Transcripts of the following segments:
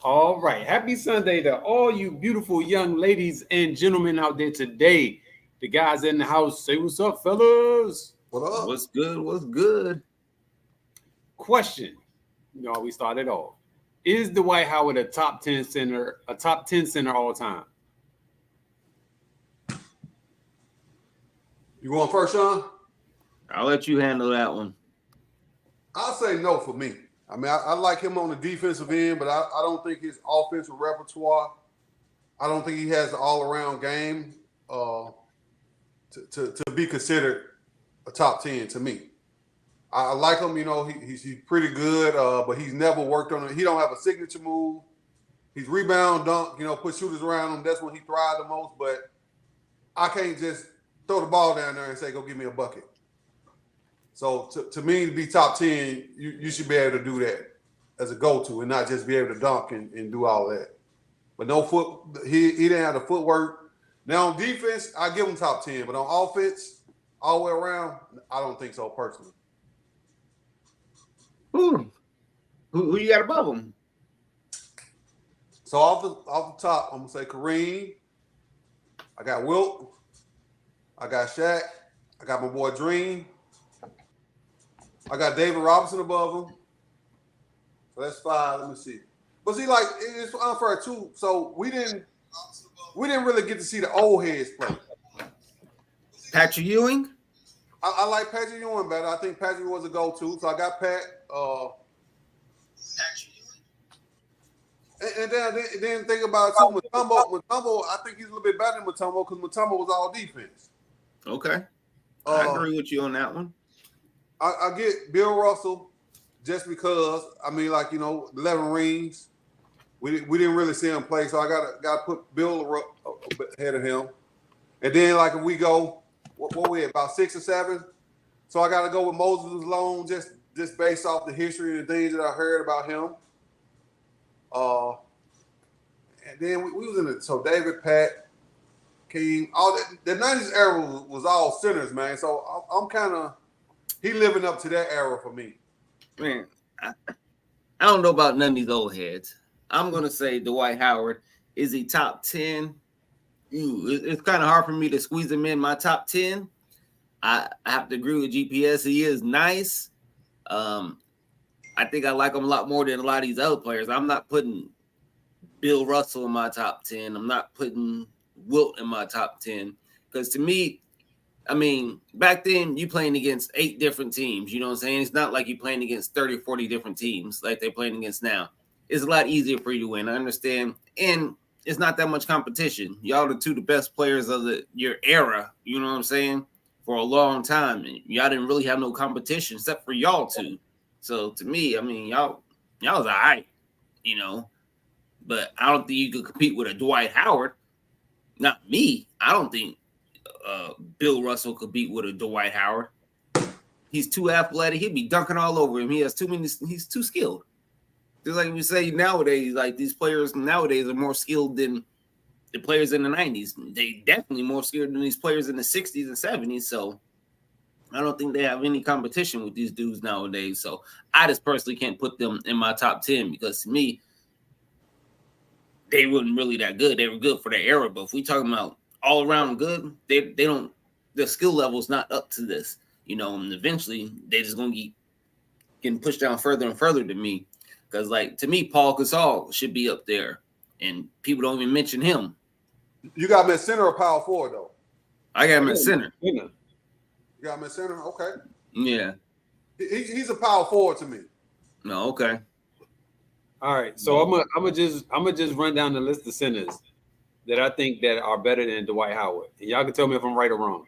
all right. Happy Sunday to all you beautiful young ladies and gentlemen out there today. The guys in the house, say what's up, fellas. What up? What's good? What's good? Question. We started off. Is Dwight Howard a top 10 center all time? You going first, Sean? I'll let you handle that one. I'll say no for me. I mean, I like him on the defensive end, but I don't think his offensive repertoire, I don't think he has the all-around game to be considered a top 10 to me. I like him, he's pretty good, but he's never worked on it. He don't have a signature move. He's rebound, dunk, put shooters around him. That's when he thrives the most, but I can't just throw the ball down there and say, go give me a bucket. So to me, to be top 10, you should be able to do that as a go-to and not just be able to dunk and do all that. But no he didn't have the footwork. Now on defense, I give him top 10, but on offense, all the way around, I don't think so personally. Who you got above him? So off the top, I'm gonna say Kareem. I got Wilt. I got Shaq. I got my boy Dream. I got David Robinson above him. So that's 5. Let me see. But see, like, it's unfair too. So we didn't really get to see the old heads play. Patrick Ewing? I like Patrick Ewing better. I think Patrick was a go-to. So I got Pat. And then think about it too. Mutombo, I think he's a little bit better than Mutombo because Mutombo was all defense. Okay. I agree with you on that one. I get Bill Russell just because, 11 rings. We didn't really see him play, so I got to put Bill ahead of him. And then, like, if we go, what we at, about 6 or 7? So I got to go with Moses Malone just based off the history and the things that I heard about him. And then we was in it. So David, Pat, King, all that. The 90s era was all centers, man. So I'm kind of he living up to that era for me. Man, I don't know about none of these old heads. I'm gonna say Dwight Howard is he top 10. It's kind of hard for me to squeeze him in my top 10. I have to agree with GPS. He is nice. I think I like him a lot more than a lot of these other players. I'm not putting Bill Russell in my top 10. I'm not putting Wilt in my top 10. Because to me, back then you playing against 8 different teams. You know what I'm saying? It's not like you're playing against 30 or 40 different teams like they're playing against now. It's a lot easier for you to win. I understand. And it's not that much competition. Y'all the 2 the best players of your era. You know what I'm saying? For a long time. And y'all didn't really have no competition except for y'all 2. So to me, y'all was all right, But I don't think you could compete with a Dwight Howard. Not me. I don't think Bill Russell could beat with a Dwight Howard. He's too athletic. He'd be dunking all over him. He's too skilled. Just like we say nowadays, like these players nowadays are more skilled than the players in the 90s. They definitely more skilled than these players in the 60s and 70s. So I don't think they have any competition with these dudes nowadays. So I just personally can't put them in my top 10 because to me, they weren't really that good. They were good for their era. But if we talking about all around good, they don't, their skill level is not up to this, and eventually they're just going to keep getting pushed down further and further to me. Because, like, to me, Paul Gasol should be up there. And people don't even mention him. You got him at center or power forward, though? I got him at center. You got him at center? Okay. Yeah. He's a power forward to me. No, okay. All right. So I'm gonna just run down the list of centers that I think that are better than Dwight Howard. And y'all can tell me if I'm right or wrong.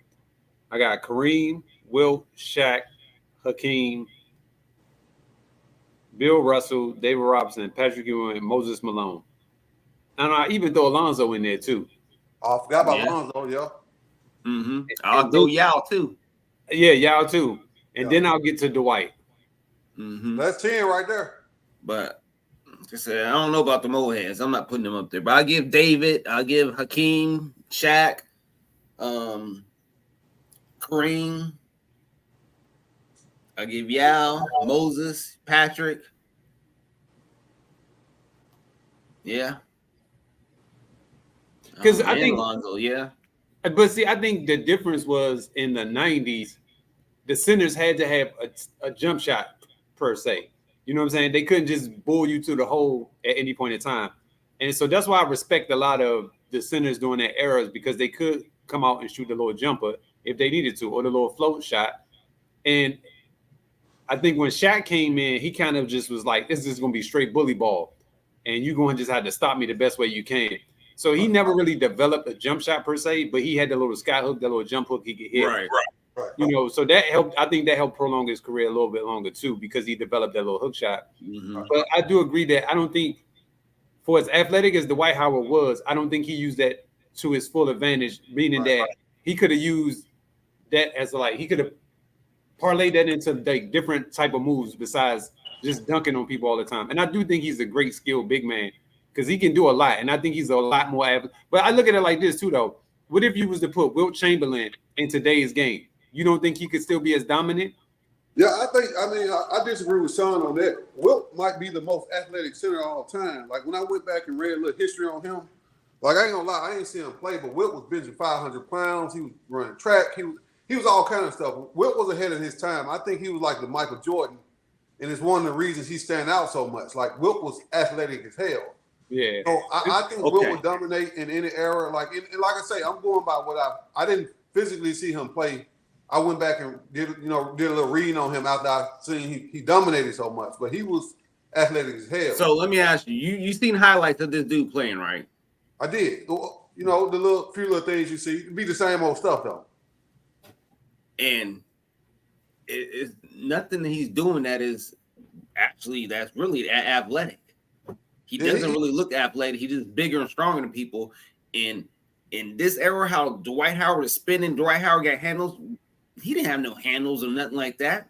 I got Kareem, Wilt, Shaq, Hakeem, Bill Russell, David Robinson, Patrick Ewing, Moses Malone. And I even throw Alonzo in there too. Oh, I forgot about Alonzo, yeah. Mm-hmm. I'll throw Yao too. Yeah, Yao too. And then I'll get to Dwight. Mm-hmm. That's 10 right there. But like I said, I don't know about the Moheads. I'm not putting them up there. But I'll give David, I'll give Hakeem, Shaq, Kareem. I'll give Yao, Moses, Patrick. Yeah. Because I think Lonzo, yeah. But see, I think the difference was in the 90s, the centers had to have a jump shot per se. You know what I'm saying? They couldn't just bull you to the hole at any point in time. And so that's why I respect a lot of the centers during that era, because they could come out and shoot the little jumper if they needed to, or the little float shot. And I think when Shaq came in, he kind of just was like, this is going to be straight bully ball. And you're going to just have to stop me the best way you can. So he never really developed a jump shot per se, but he had the little sky hook, the little jump hook he could hit. Right. You know, so that helped. I think that helped prolong his career a little bit longer too, because he developed that little hook shot. Mm-hmm. But I do agree that I don't think, for as athletic as Dwight Howard was, I don't think he used that to his full advantage, meaning that he could have used that as he could have parlayed that into like different type of moves besides just dunking on people all the time. And I do think he's a great skilled big man, because he can do a lot, and I think he's a lot more athletic. But I look at it like this too, though. What if you was to put Wilt Chamberlain in today's game? You don't think he could still be as dominant? Yeah, I disagree with Sean on that. Wilt might be the most athletic center of all time. Like when I went back and read a little history on him, like I ain't gonna lie, I ain't seen him play, but Wilt was benching 500 pounds. He was running track. He was all kind of stuff. Wilt was ahead of his time. I think he was like the Michael Jordan, and it's one of the reasons he stand out so much. Like Wilt was athletic as hell. Yeah. So I think Wilt would dominate in any era. Like and like I say, I'm going by what I didn't physically see him play. I went back and did a little reading on him after I seen he dominated so much, but he was athletic as hell. So let me ask you, you seen highlights of this dude playing, right? I did. You know, the few little things you see, it'd be the same old stuff though. And it's nothing that he's doing that's really athletic. He doesn't really look athletic. He's just bigger and stronger than people. And in this era, how Dwight Howard is spinning, Dwight Howard got handles. He didn't have no handles or nothing like that.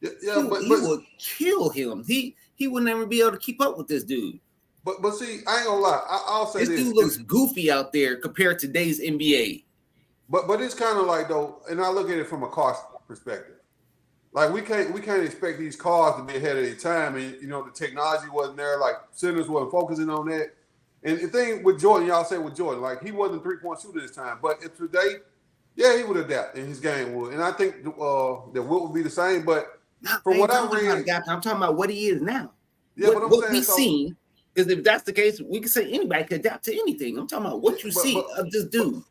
Yeah, he would kill him. He would never be able to keep up with this dude. But see, I ain't gonna lie. I'll say this. This dude looks goofy out there compared to today's NBA. But it's kind of like though, and I look at it from a cost perspective. Like we can't expect these cars to be ahead of their time, and the technology wasn't there. Like centers wasn't focusing on that. And the thing with Jordan, y'all say with Jordan, like he wasn't 3-point shooter this time, but if today, yeah, he would adapt in his game would, and I think that Wilt would be the same. But from what I read, I'm talking about what he is now. Yeah, what we've seen, because if that's the case, we can say anybody can adapt to anything. I'm talking about what you see of this dude.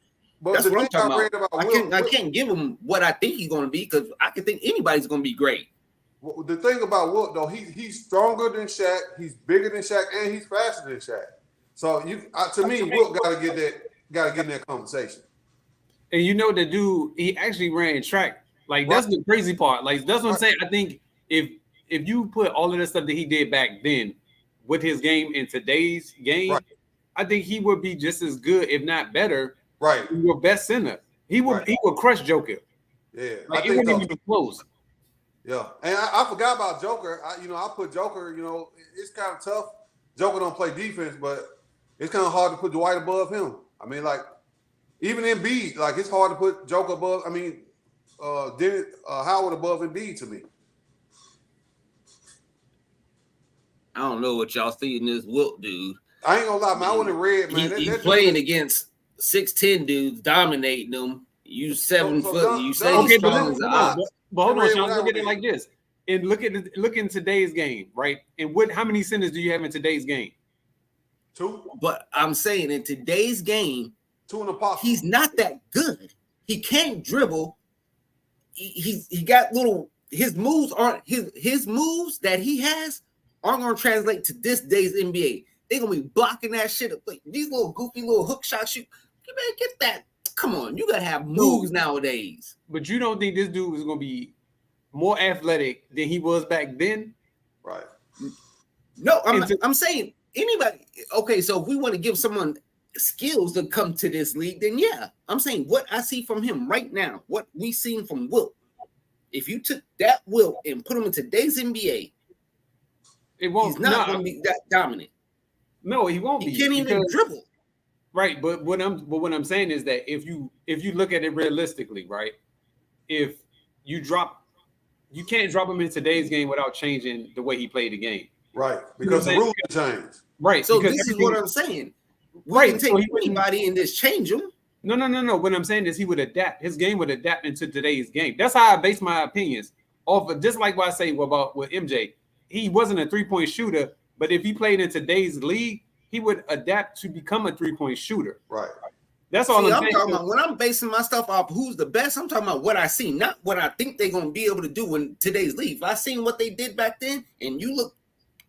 But that's what I'm talking about I can't give him what I think he's going to be, because I can think anybody's going to be great. Well, the thing about Wilt though, he's stronger than Shaq, he's bigger than Shaq, and he's faster than Shaq. So to me, Wilt got to get in that conversation. And the dude, he actually ran track. Like that's the crazy part. Like that's what I'm saying. I think if you put all of the stuff that he did back then with his game in today's game, I think he would be just as good, if not better. Right, your best center. He would crush Joker. Yeah, like it wouldn't even be close. Yeah, and I forgot about Joker. I put Joker. It's kind of tough. Joker don't play defense, but it's kind of hard to put Dwight above him. I mean, like even Embiid, like it's hard to put Joker above. I mean, Howard above Embiid to me. I don't know what y'all see in this Wilt dude. I ain't gonna lie, man. I wouldn't read, man. He's playing against 6'10" dudes, dominating them. You 7 foot. You say he's strong as an ox. But hold on, Sean. Look at it like this, and look in today's game, right? And how many centers do you have in today's game? 2. But I'm saying in today's game, 2 in the pocket. He's not that good. He can't dribble. He got little. His moves aren't his moves that he has aren't going to translate to this day's NBA. They're gonna be blocking that shit up. Like these little goofy little hook shots. You better get that. Come on, you gotta have moves nowadays. But you don't think this dude is gonna be more athletic than he was back then? Right. No, I'm saying anybody. Okay, so if we want to give someone skills to come to this league, then yeah, I'm saying what I see from him right now, what we seen from Wilt. If you took that Wilt and put him in today's NBA, it won't. He's not gonna be that dominant. No, he won't be. He can't even dribble. Right, but what I'm saying is that if you look at it realistically, right, if you can't drop him in today's game without changing the way he played the game. Right, because the rules changed. Right. So because this is what I'm saying. We Right, can so take he wouldn't- anybody and just change them. No. What I'm saying is he would adapt. His game would adapt into today's game. That's how I base my opinions off of, just like what I say about with MJ. He wasn't a 3-point shooter, but if he played in today's league, he would adapt to become a 3-point shooter. Right. That's all See, I'm I'm saying. talking about when I'm basing my stuff off who's the best. I'm talking about what I see, not what I think they're gonna be able to do in today's league. If I seen what they did back then, and you look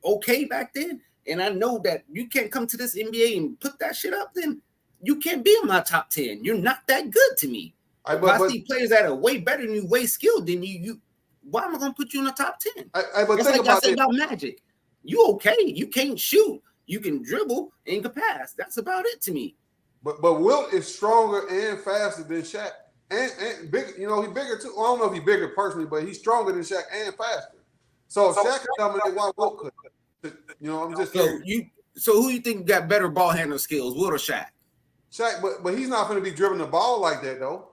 okay back then, and I know that you can't come to this NBA and put that shit up, then you can't be in my top 10. You're not that good to me. If I see players that are way better than you, way skilled than you, why am I gonna put you in the top 10? But That's think like I about say it. about Magic. You okay? You can't shoot. You can dribble and you can pass. That's about it to me. But Wilt is stronger and faster than Shaq, and big. You know, he's bigger too. I don't know if he's bigger personally, but he's stronger than Shaq and faster. So if Shaq can dominate, why Wilt could? You know, I'm just So so who you think got better ball handling skills, Wilt or Shaq? Shaq, but he's not going to be dribbling the ball like that though.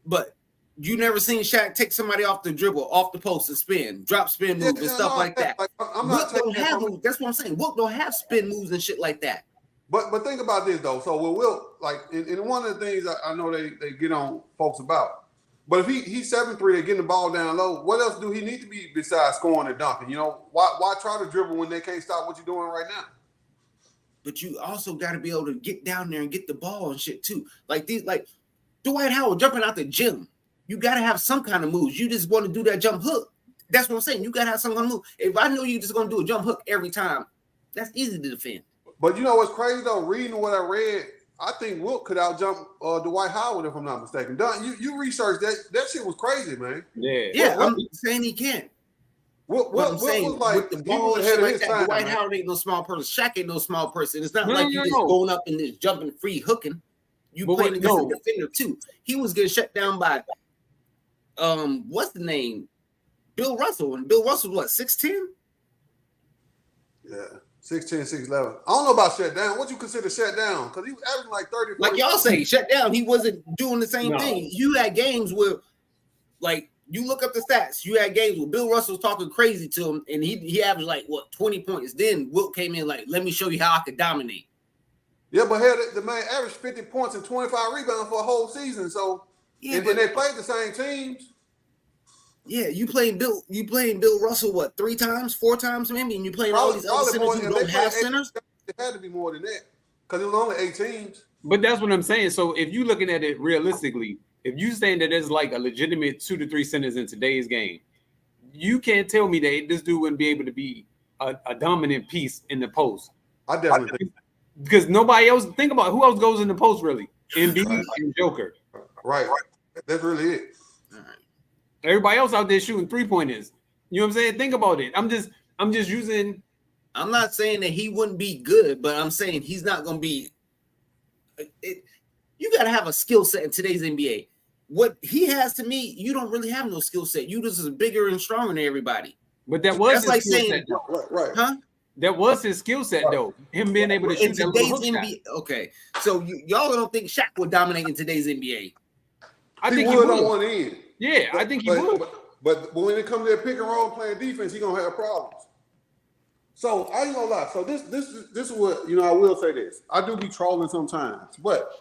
But you never seen Shaq take somebody off the dribble, off the post, and spin, drop spin moves and stuff like that. Like, I'm Wilt not taking don't have those. That's what I'm saying. Wilt don't have spin moves and shit like that. But think about this though. So with Wilt, like, and one of the things I know they get on folks about. But if he's 7'3", they're getting the ball down low. What else do he need to be besides scoring and dunking? You know, why try to dribble when they can't stop what you're doing right now? But you also got to be able to get down there and get the ball and shit too. Like Dwight Howard jumping out the gym. You got to have some kind of moves. You just want to do that jump hook. That's what I'm saying. You got to have some kind of move. If I know you just going to do a jump hook every time, that's easy to defend. But you know what's crazy though? Reading what I read, I think Wilt could outjump Dwight Howard if I'm not mistaken. Don, you researched that. That shit was crazy, man. Yeah. I'm saying he can't. What I'm saying was like with the ball and ahead shit of like his that, time, Dwight man. Howard ain't no small person. Shaq ain't no small person. It's not No, like you no, just no. going up and just jumping free hooking. You But playing wait, against no. a defender too. He was getting shut down by what's the name? Bill Russell. And Bill Russell was what, 6'10"? Yeah, 6'10", 6'11". I don't know about shut down. What you consider shut down? Because he was averaging like 30. Like y'all say, shut down. He wasn't doing the same No. thing. You had games where, like, you look up the stats. You had games where Bill Russell was talking crazy to him, and he averaged like 20 points. Then Wilt came in like, let me show you how I could dominate. Yeah, but hell, the man averaged 50 points and 25 rebounds for a whole season. So, Yeah, and they played the same teams. yeah, you playing Bill Russell what 3 times, 4 times maybe, and you playing all these other centers who don't have centers. It had to be more than that because it was only 8 teams. But that's what I'm saying. So if you're looking at it realistically, if you saying that there's like a legitimate 2 to 3 centers in today's game, you can't tell me that this dude wouldn't be able to be a dominant piece in the post. I definitely think. Because nobody else, think about who else goes in the post really. Embiid and Joker. Right. That's really it. Everybody else out there shooting 3-pointers. You know what I'm saying? Think about it. I'm just using. I'm not saying that he wouldn't be good, but I'm saying he's not going to be. You got to have a skill set in today's NBA. What he has to me, you don't really have no skill set. You just is bigger and stronger than everybody. But that was That's his like skill saying, set, though. Right. huh? That was his skill set, though. Him being able to In shoot that little today's hook shot. NBA, okay. So y'all don't think Shaq would dominate in today's NBA? I He think he would on would. one end. Yeah, I think he would. But when it comes to that pick and roll playing defense, he's gonna have problems. So I ain't gonna lie. So this is what, you know, I will say this. I do be trolling sometimes, but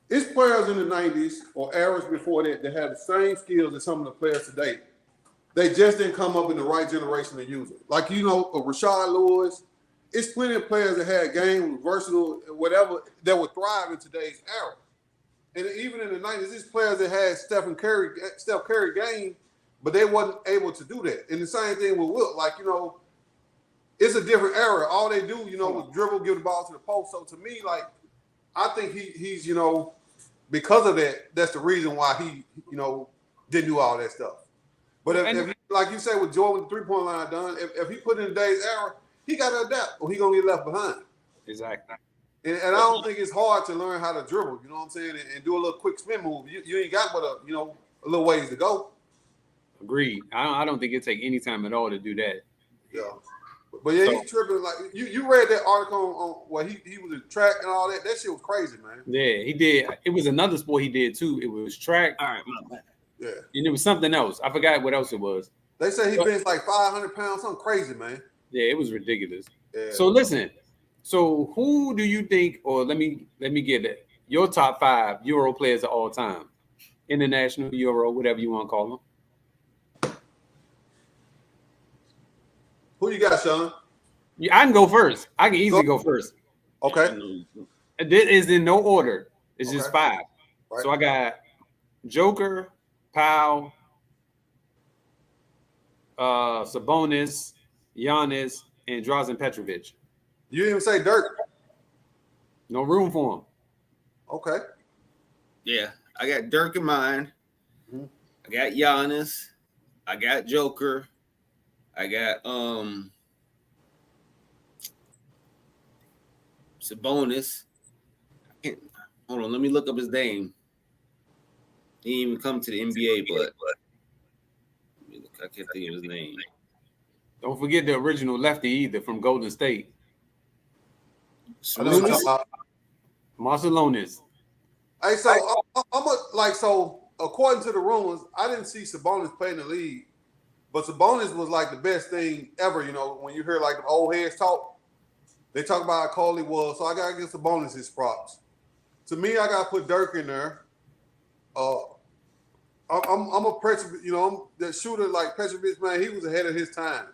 it's players in the 90s or eras before that that have the same skills as some of the players today. They just didn't come up in the right generation to use it. Like, you know, Rashad Lewis. It's plenty of players that had game, versatile, whatever, that would thrive in today's era. And even in the 90s, these players that had Steph Curry game, but they wasn't able to do that. And the same thing with Wilt. Like, you know, it's a different era. All they do, you know, was dribble, give the ball to the post. So to me, like, I think he's, you know, because of that, that's the reason why he, you know, didn't do all that stuff. But if like you say with Jordan with the 3-point line done, if he put in today's era, he got to adapt or he going to get left behind. Exactly. And I don't think it's hard to learn how to dribble, you know what I'm saying, and do a little quick spin move. You ain't got but a little ways to go. Agreed. I don't think it take any time at all to do that. Yeah. But yeah, he's tripping. Like you read that article on where he was in track and all that. That shit was crazy, man. Yeah, he did. It was another sport he did too. It was track. All right, my bad. Yeah. And it was something else. I forgot what else it was. They say he bench like 500 pounds, something crazy, man. Yeah, it was ridiculous. Yeah. So listen, So who do you think, or let me get it, your top 5 Euro players of all time, international Euro, whatever you want to call them? Who you got, Sean? Yeah, I can go first. I can easily go first. Okay. This is in no order. It's just Okay. 5. Right. So I got Joker, Powell, Sabonis, Giannis, and Drazen Petrovic. You didn't even say Dirk. No room for him. Okay. Yeah, I got Dirk in mind. Mhm. I got Giannis. I got Joker. I got Sabonis. Hold on, let me look up his name. He didn't even come to the NBA, but I can't think of his name. Don't forget the original lefty either from Golden State. I know what you're talking about. Marcelonis. Hey, so so according to the rumors, I didn't see Sabonis play in the league, but Sabonis was like the best thing ever. You know, when you hear like the old heads talk, they talk about how cold he was. So I gotta give Sabonis his props. To me, I gotta put Dirk in there. I'm a Petrovic, you know, I'm the shooter like Petrovic, man. He was ahead of his time.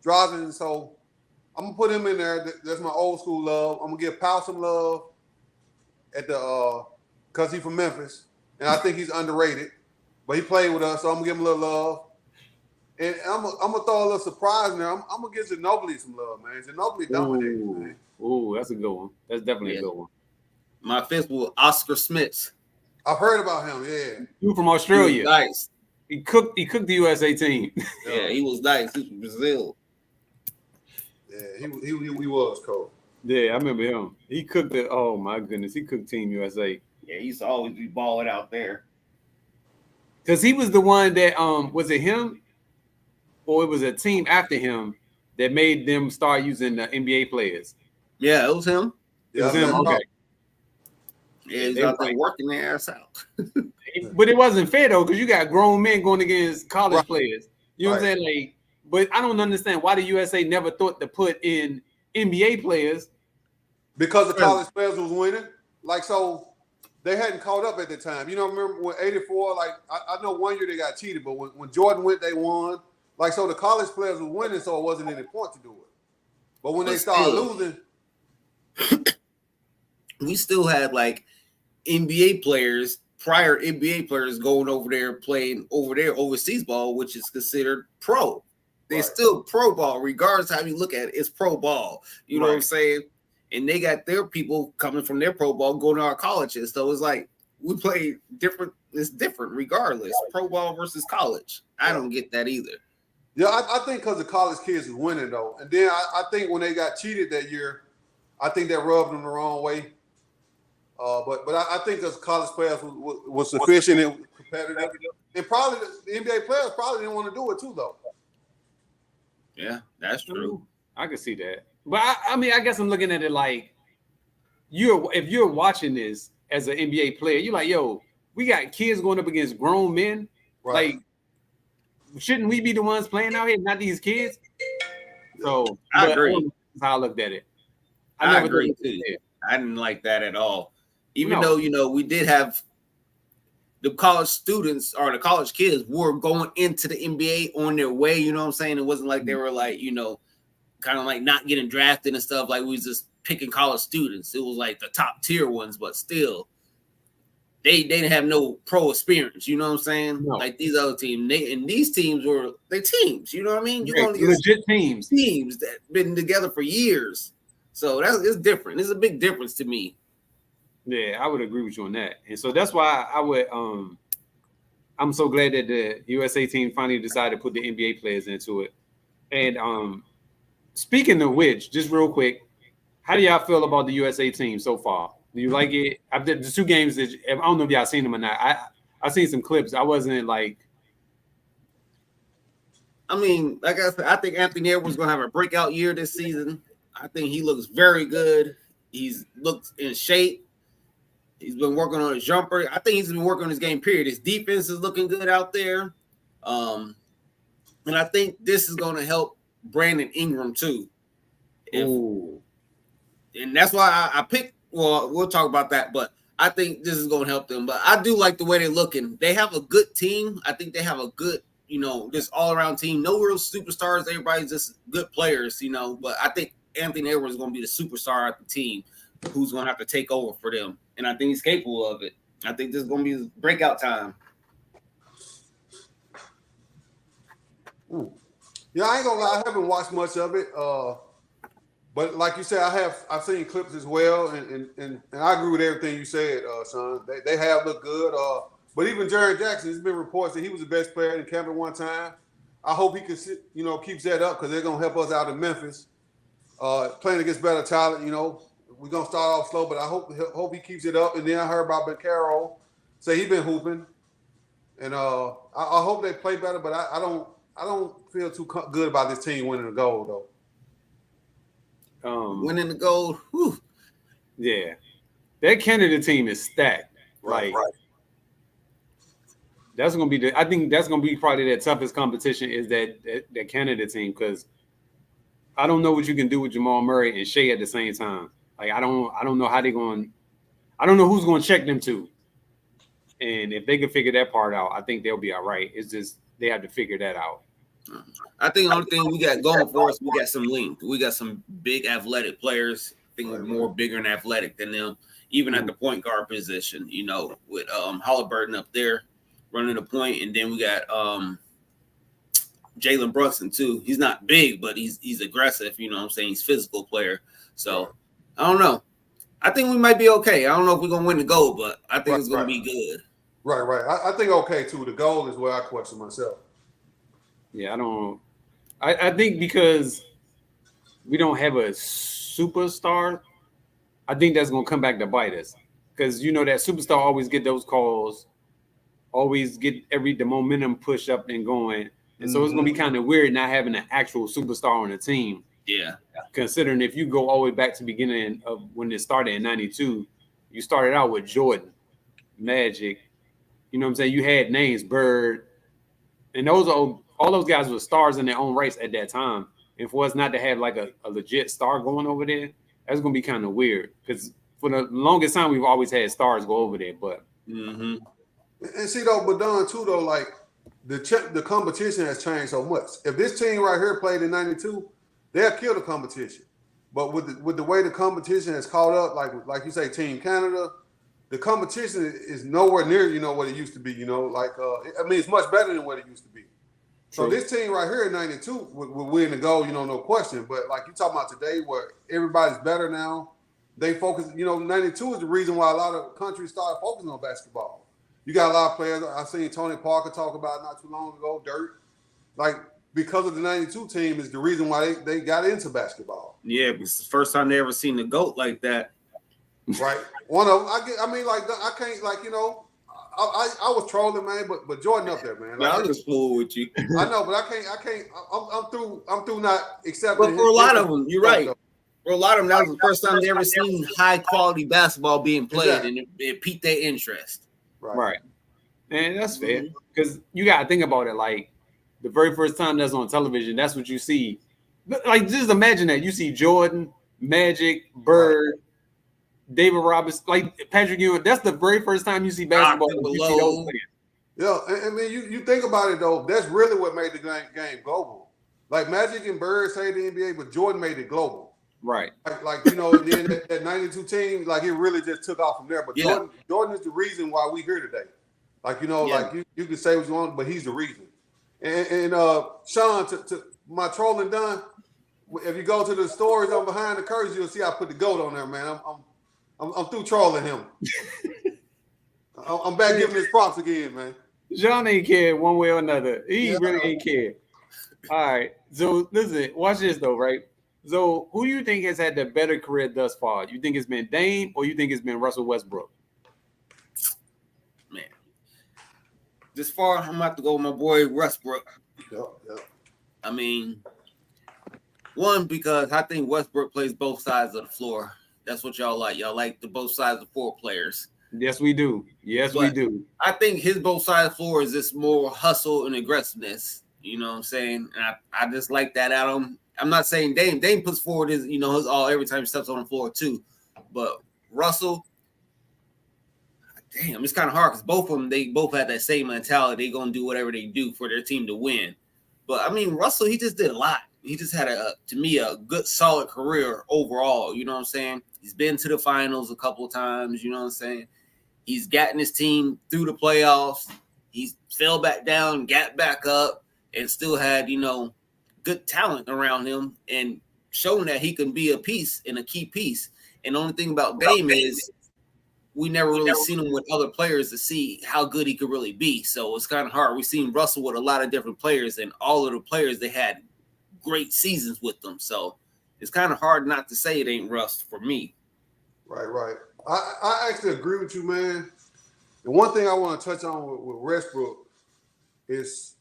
Drazen, so I'm gonna put him in there. That's my old school love. I'm gonna give Powell some love at the because he's from Memphis, and I think he's underrated. But he played with us, so I'm gonna give him a little love. And I'm gonna throw a little surprise in there. I'm gonna give Ginobili some love, man. Ginobili dominated, man. Ooh, that's a good one. That's definitely a good one. My fifth was Oscar Smith. I've heard about him. Yeah, You from Australia? Nice. He cooked the USA team. Yeah, he was nice. He was from Brazil. Yeah, he was cold. Yeah, I remember him. He cooked it. Oh my goodness, he cooked Team USA. Yeah, he used to always be balling out there. Because he was the one that was it him, or it was a team after him that made them start using the NBA players. Yeah, it was him. It was him. Okay. Yeah, he's out there working their ass out. But it wasn't fair though, because you got grown men going against college Right. players. You know what I'm saying? Like, but I don't understand why the USA never thought to put in NBA players. Because the college players was winning. Like, so they hadn't caught up at the time. You know, remember when 84, like, I know one year they got cheated, but when Jordan went, they won. Like, so the college players was winning, so it wasn't any point to do it. But when they started losing. We still had, like, NBA players, prior NBA players going over there playing over there overseas ball, which is considered pro. They're still pro ball, regardless how you look at it. It's pro ball. You know what I'm saying? And they got their people coming from their pro ball going to our colleges. So it's like we play different. It's different regardless. Pro ball versus college. I don't get that either. Yeah, I think because the college kids was winning though, and then I think when they got cheated that year, I think that rubbed them the wrong way. But I think because college players was sufficient and competitive, and probably the NBA players probably didn't want to do it too though. Yeah, that's true. I can see that. But I mean, I guess I'm looking at it like if you're watching this as an NBA player, you're like, yo, we got kids going up against grown men. Right. Like, shouldn't we be the ones playing out here, not these kids? So I agree. That's how I looked at it. I agree too. I didn't like that at all. Even though, you know, we did have the college students or the college kids were going into the NBA on their way, you know what I'm saying? It wasn't like they were like, you know, kind of like not getting drafted and stuff. Like we was just picking college students. It was like the top tier ones, but still they didn't have no pro experience, you know what I'm saying? No. Like these other teams, these teams were teams, you know what I mean? You're legit teams that been together for years. So it's different. It's a big difference to me. Yeah, I would agree with you on that. And so that's why I would I'm so glad that the USA team finally decided to put the NBA players into it. And speaking of which, just real quick, how do y'all feel about the USA team so far? Do you like it? I did the 2 games that I don't know if y'all seen them or not. I seen some clips. I wasn't like. I mean, like I said, I think Anthony Edwards gonna have a breakout year this season. I think he looks very good. He's looked in shape. He's been working on his jumper. I think he's been working on his game, period. His defense is looking good out there. And I think this is going to help Brandon Ingram, too. and that's why I picked. Well, we'll talk about that, but I think this is going to help them. But I do like the way they're looking. They have a good team. I think they have a good, just all around team. No real superstars. Everybody's just good players, But I think Anthony Edwards is going to be the superstar of the team, who's going to have to take over for them, and I think he's capable of it. I think this is going to be his breakout time. Ooh. Yeah, I ain't gonna lie, I haven't watched much of it. But like you said, I've seen clips as well, and I agree with everything you said, Sean. They have looked good. But even Jaren Jackson, there's been reports that he was the best player in camp at one time. I hope he can keeps that up because they're gonna help us out in Memphis. Playing against better talent, we're gonna start off slow, but I hope he keeps it up. And then I heard about Beccaro say he's been hooping, and I hope they play better. But I don't feel too good about this team winning the gold though. Winning the gold, whew. Yeah, that Canada team is stacked. Right. That's gonna be I think that's gonna be probably the toughest competition is that Canada team because I don't know what you can do with Jamal Murray and Shea at the same time. Like I don't know how they're going. I don't know who's going to check them to. And if they can figure that part out, I think they'll be all right. It's just they have to figure that out. I think the only thing we got going for us, we got some length. We got some big athletic players. I think we're more bigger and athletic than them, even at the point guard position, with Halliburton up there running the point. And then we got Jalen Brunson too. He's not big, but he's aggressive. He's a physical player. So I don't know. I think we might be okay. I don't know if we're gonna win the gold, but I think it's gonna be good. Right. I think okay too. The goal is where I question myself. Yeah, I think because we don't have a superstar, I think that's gonna come back to bite us. Because that superstar always get those calls, always get the momentum push up and going. And so it's gonna be kind of weird not having an actual superstar on the team. Yeah. Considering if you go all the way back to the beginning of when it started in '92, you started out with Jordan, Magic, You had names, Bird, and all those guys were stars in their own rights at that time. And for us not to have like a legit star going over there, that's gonna be kind of weird. Because for the longest time we've always had stars go over there, but and see though, but Don too though, like the competition has changed so much. If this team right here played in '92, they'll kill the competition. But with the way the competition has caught up, like you say, Team Canada, the competition is nowhere near what it used to be. It's much better than what it used to be. So this team right here in '92 would win the gold, no question. But like you talking about today, where everybody's better now, they focus. '92 is the reason why a lot of countries started focusing on basketball. You got a lot of players. I seen Tony Parker talk about not too long ago, Dirk. Because of the '92 team is the reason why they got into basketball. Yeah, it's the first time they ever seen the GOAT like that. Right. One of them. I can't I was trolling, man, but Jordan up there, man. I was fool with you. I know, but I can't. I'm through not accepting. But for a lot of them, you're right. For a lot of them, that was the first time they ever seen high quality basketball being played, and it piqued their interest. Right. And that's fair because you got to think about it. Like the very first time that's on television, that's what you see. Like just imagine that you see Jordan, Magic, Bird. David Robinson, like Patrick Ewing, that's the very first time you see basketball. You see those players. Yeah, I mean, you think about it though. That's really what made the game global. Like Magic and Bird say the NBA, but Jordan made it global. Right. Like then that '92 team, like it really just took off from there. But Jordan is the reason why we here today. Like you can say what you want, but he's the reason. And Sean, to my trolling done. If you go to the stories on Behind the Curtains, you'll see I put the GOAT on there, man. I'm through trolling him. I'm back giving his props again, man. John ain't care one way or another. He really ain't care. All right. So listen, watch this though, right? So who do you think has had the better career thus far? You think it's been Dame or you think it's been Russell Westbrook? Man. This far, I'm about to go with my boy Westbrook. Yep. I mean, one, because I think Westbrook plays both sides of the floor. That's what y'all like. Y'all like the both sides of four players. Yes, we do. We do. I think his both sides of the floor is just more hustle and aggressiveness. You know what I'm saying? And I just like that out of him. I'm not saying Dame puts forward his his all every time he steps on the floor too, but Russell, damn, it's kind of hard because both of them, they both had that same mentality. They're going to do whatever they do for their team to win. But, I mean, Russell, he just did a lot. He just had, to me, a good, solid career overall. You know what I'm saying? He's been to the finals a couple of times. You know what I'm saying? He's gotten his team through the playoffs. He fell back down, got back up, and still had, good talent around him and shown that he can be a piece and a key piece. And the only thing about Dame is we never really seen him with other players to see how good he could really be. So it's kind of hard. We've seen Russell with a lot of different players, and all of the players, they had great seasons with them. So it's kind of hard not to say it ain't Russ for me. Right. I actually agree with you, man. The one thing I want to touch on with Westbrook is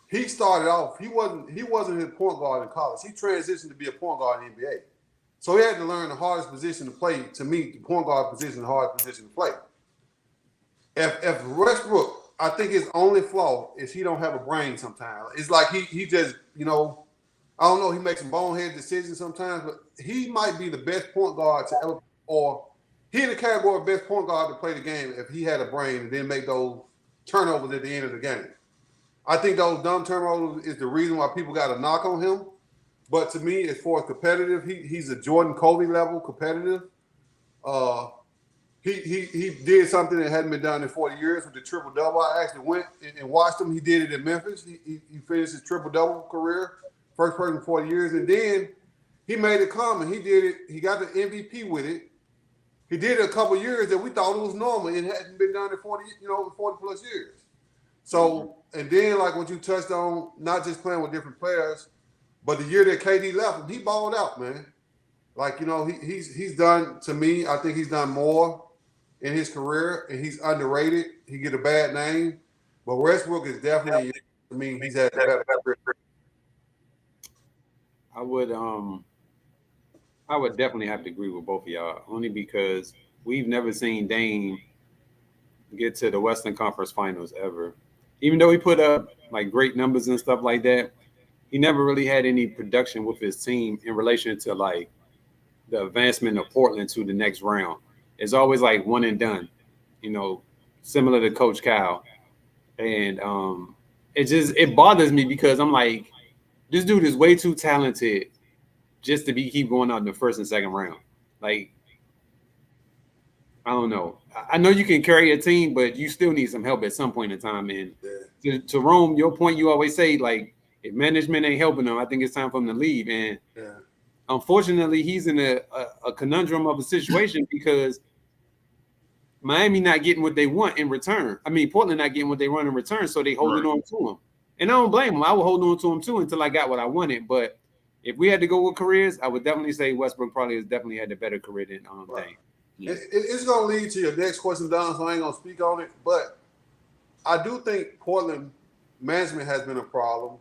he started off, he wasn't his point guard in college. He transitioned to be a point guard in the NBA. So he had to learn the hardest position to play. To me, the point guard position, the hardest position to play. If Westbrook, I think his only flaw is he don't have a brain sometimes. It's like he just, I don't know, he makes some bonehead decisions sometimes, but he might be the best point guard to ever, or he in the category of best point guard to play the game if he had a brain and then make those turnovers at the end of the game. I think those dumb turnovers is the reason why people got a knock on him. But to me, as far as competitive, he's a Jordan Kobe level competitive. He did something that hadn't been done in 40 years with the triple-double. I actually went and watched him. He did it in Memphis. He finished his triple-double career, first person in 40 years. And then he made it common. He did it. He got the MVP with it. He did it a couple of years that we thought it was normal. It hadn't been done in 40 plus years. So, and then like what you touched on, not just playing with different players, but the year that KD left him, he balled out, man. Like, he's done, to me, I think he's done more in his career, and he's underrated. He get a bad name. But Westbrook is definitely, to me, he's had a better career. I would definitely have to agree with both of y'all, only because we've never seen Dame get to the Western Conference Finals ever. Even though he put up like great numbers and stuff like that, he never really had any production with his team in relation to like the advancement of Portland to the next round. It's always like one and done, similar to Coach Cal. And it bothers me because I'm like, this dude is way too talented just to keep going out in the first and second round. Like, I don't know. I know you can carry a team, but you still need some help at some point in time. And to Rome, your point, you always say, like, if management ain't helping him, I think it's time for him to leave. And unfortunately, he's in a conundrum of a situation because Miami not getting what they want in return. I mean, Portland not getting what they want in return, so they holding on to him. And I don't blame him. I would hold on to him too until I got what I wanted. But if we had to go with careers, I would definitely say Westbrook probably has definitely had a better career than Dame. Yeah. It's going to lead to your next question, Don, so I ain't going to speak on it. But I do think Portland management has been a problem.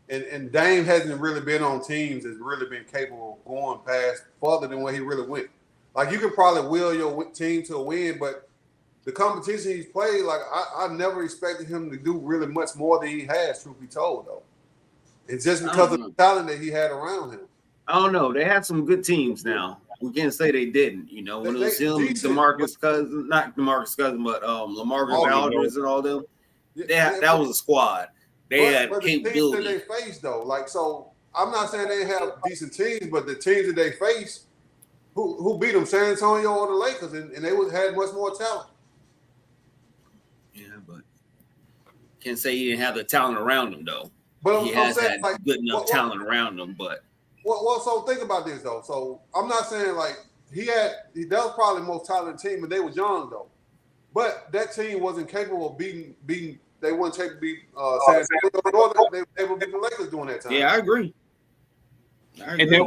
And Dame hasn't really been on teams that's really been capable of going past further than where he really went. Like, you can probably will your team to a win, but the competition he's played, like, I never expected him to do really much more than he has, truth be told, though. It's just because of the talent that he had around him. I don't know. They had some good teams now. We can't say they didn't, when it was him, DeMarcus Cousins, not DeMarcus Cousins, but LaMarcus Aldridge and all them. That was a squad. They had capability. The teams that they face, though, like, so I'm not saying they have decent teams, but the teams that they face, who beat them, San Antonio or the Lakers, and they had much more talent. Yeah, but can't say he didn't have the talent around him, though. But he has had good enough talent around him, but. Well, so think about this, though. So I'm not saying, like, that was probably the most talented team, and they was young, though. But that team wasn't capable of beating they weren't capable of beating San Antonio. They were beating the Lakers during that time. Yeah, I agree. And that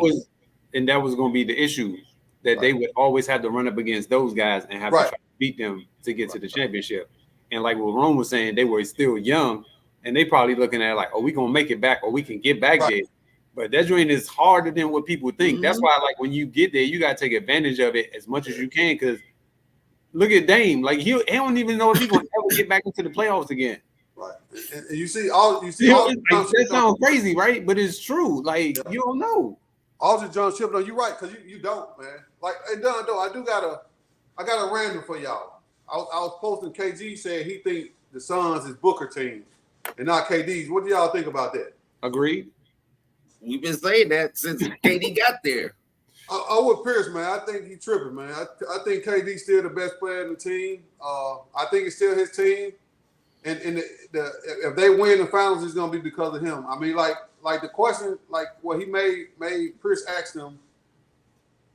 was going to be the issue, that they would always have to run up against those guys and have to try to beat them to get to the championship. And like what Rome was saying, they were still young, and they probably looking at it like, oh, we going to make it back, or we can get back there. But that joint is harder than what people think. That's why, like, when you get there, you got to take advantage of it as much as you can. Because look at Dame. Like, he don't even know if he's going to ever get back into the playoffs again. Right. And you see all Like, the that sounds crazy, right? But it's true. Like you don't know. Aldridge Jones chip. No, you're right, because you don't, man. Like, and Don, though, I got a random for y'all. I was posting KG said he think the Suns is Booker team and not KD's. What do y'all think about that? Agreed. We've been saying that since KD got there. I would Pierce, man. I think he tripping, man. I think KD's still the best player in the team. I think it's still his team. And if they win the finals, it's gonna be because of him. I mean, like the question, like what he made Pierce asked him,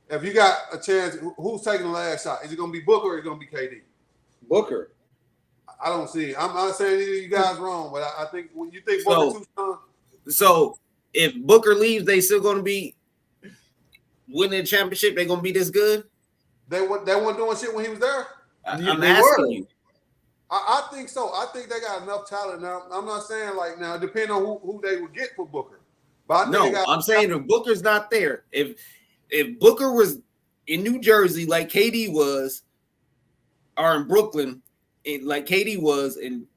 if you got a chance, who's taking the last shot? Is it gonna be Booker or is it gonna be KD? Booker. I don't see it. I'm not saying either of you guys wrong, but I think when you think Booker too strong. So if Booker leaves, they still gonna be winning the championship. They're gonna be this good. They weren't doing shit when he was there. I'm asking you. I think so. I think they got enough talent now. I'm not saying like now, depending on who they would get for Booker. But I think I'm saying if Booker's not there, if Booker was in New Jersey like KD was, or in Brooklyn, like KD was, and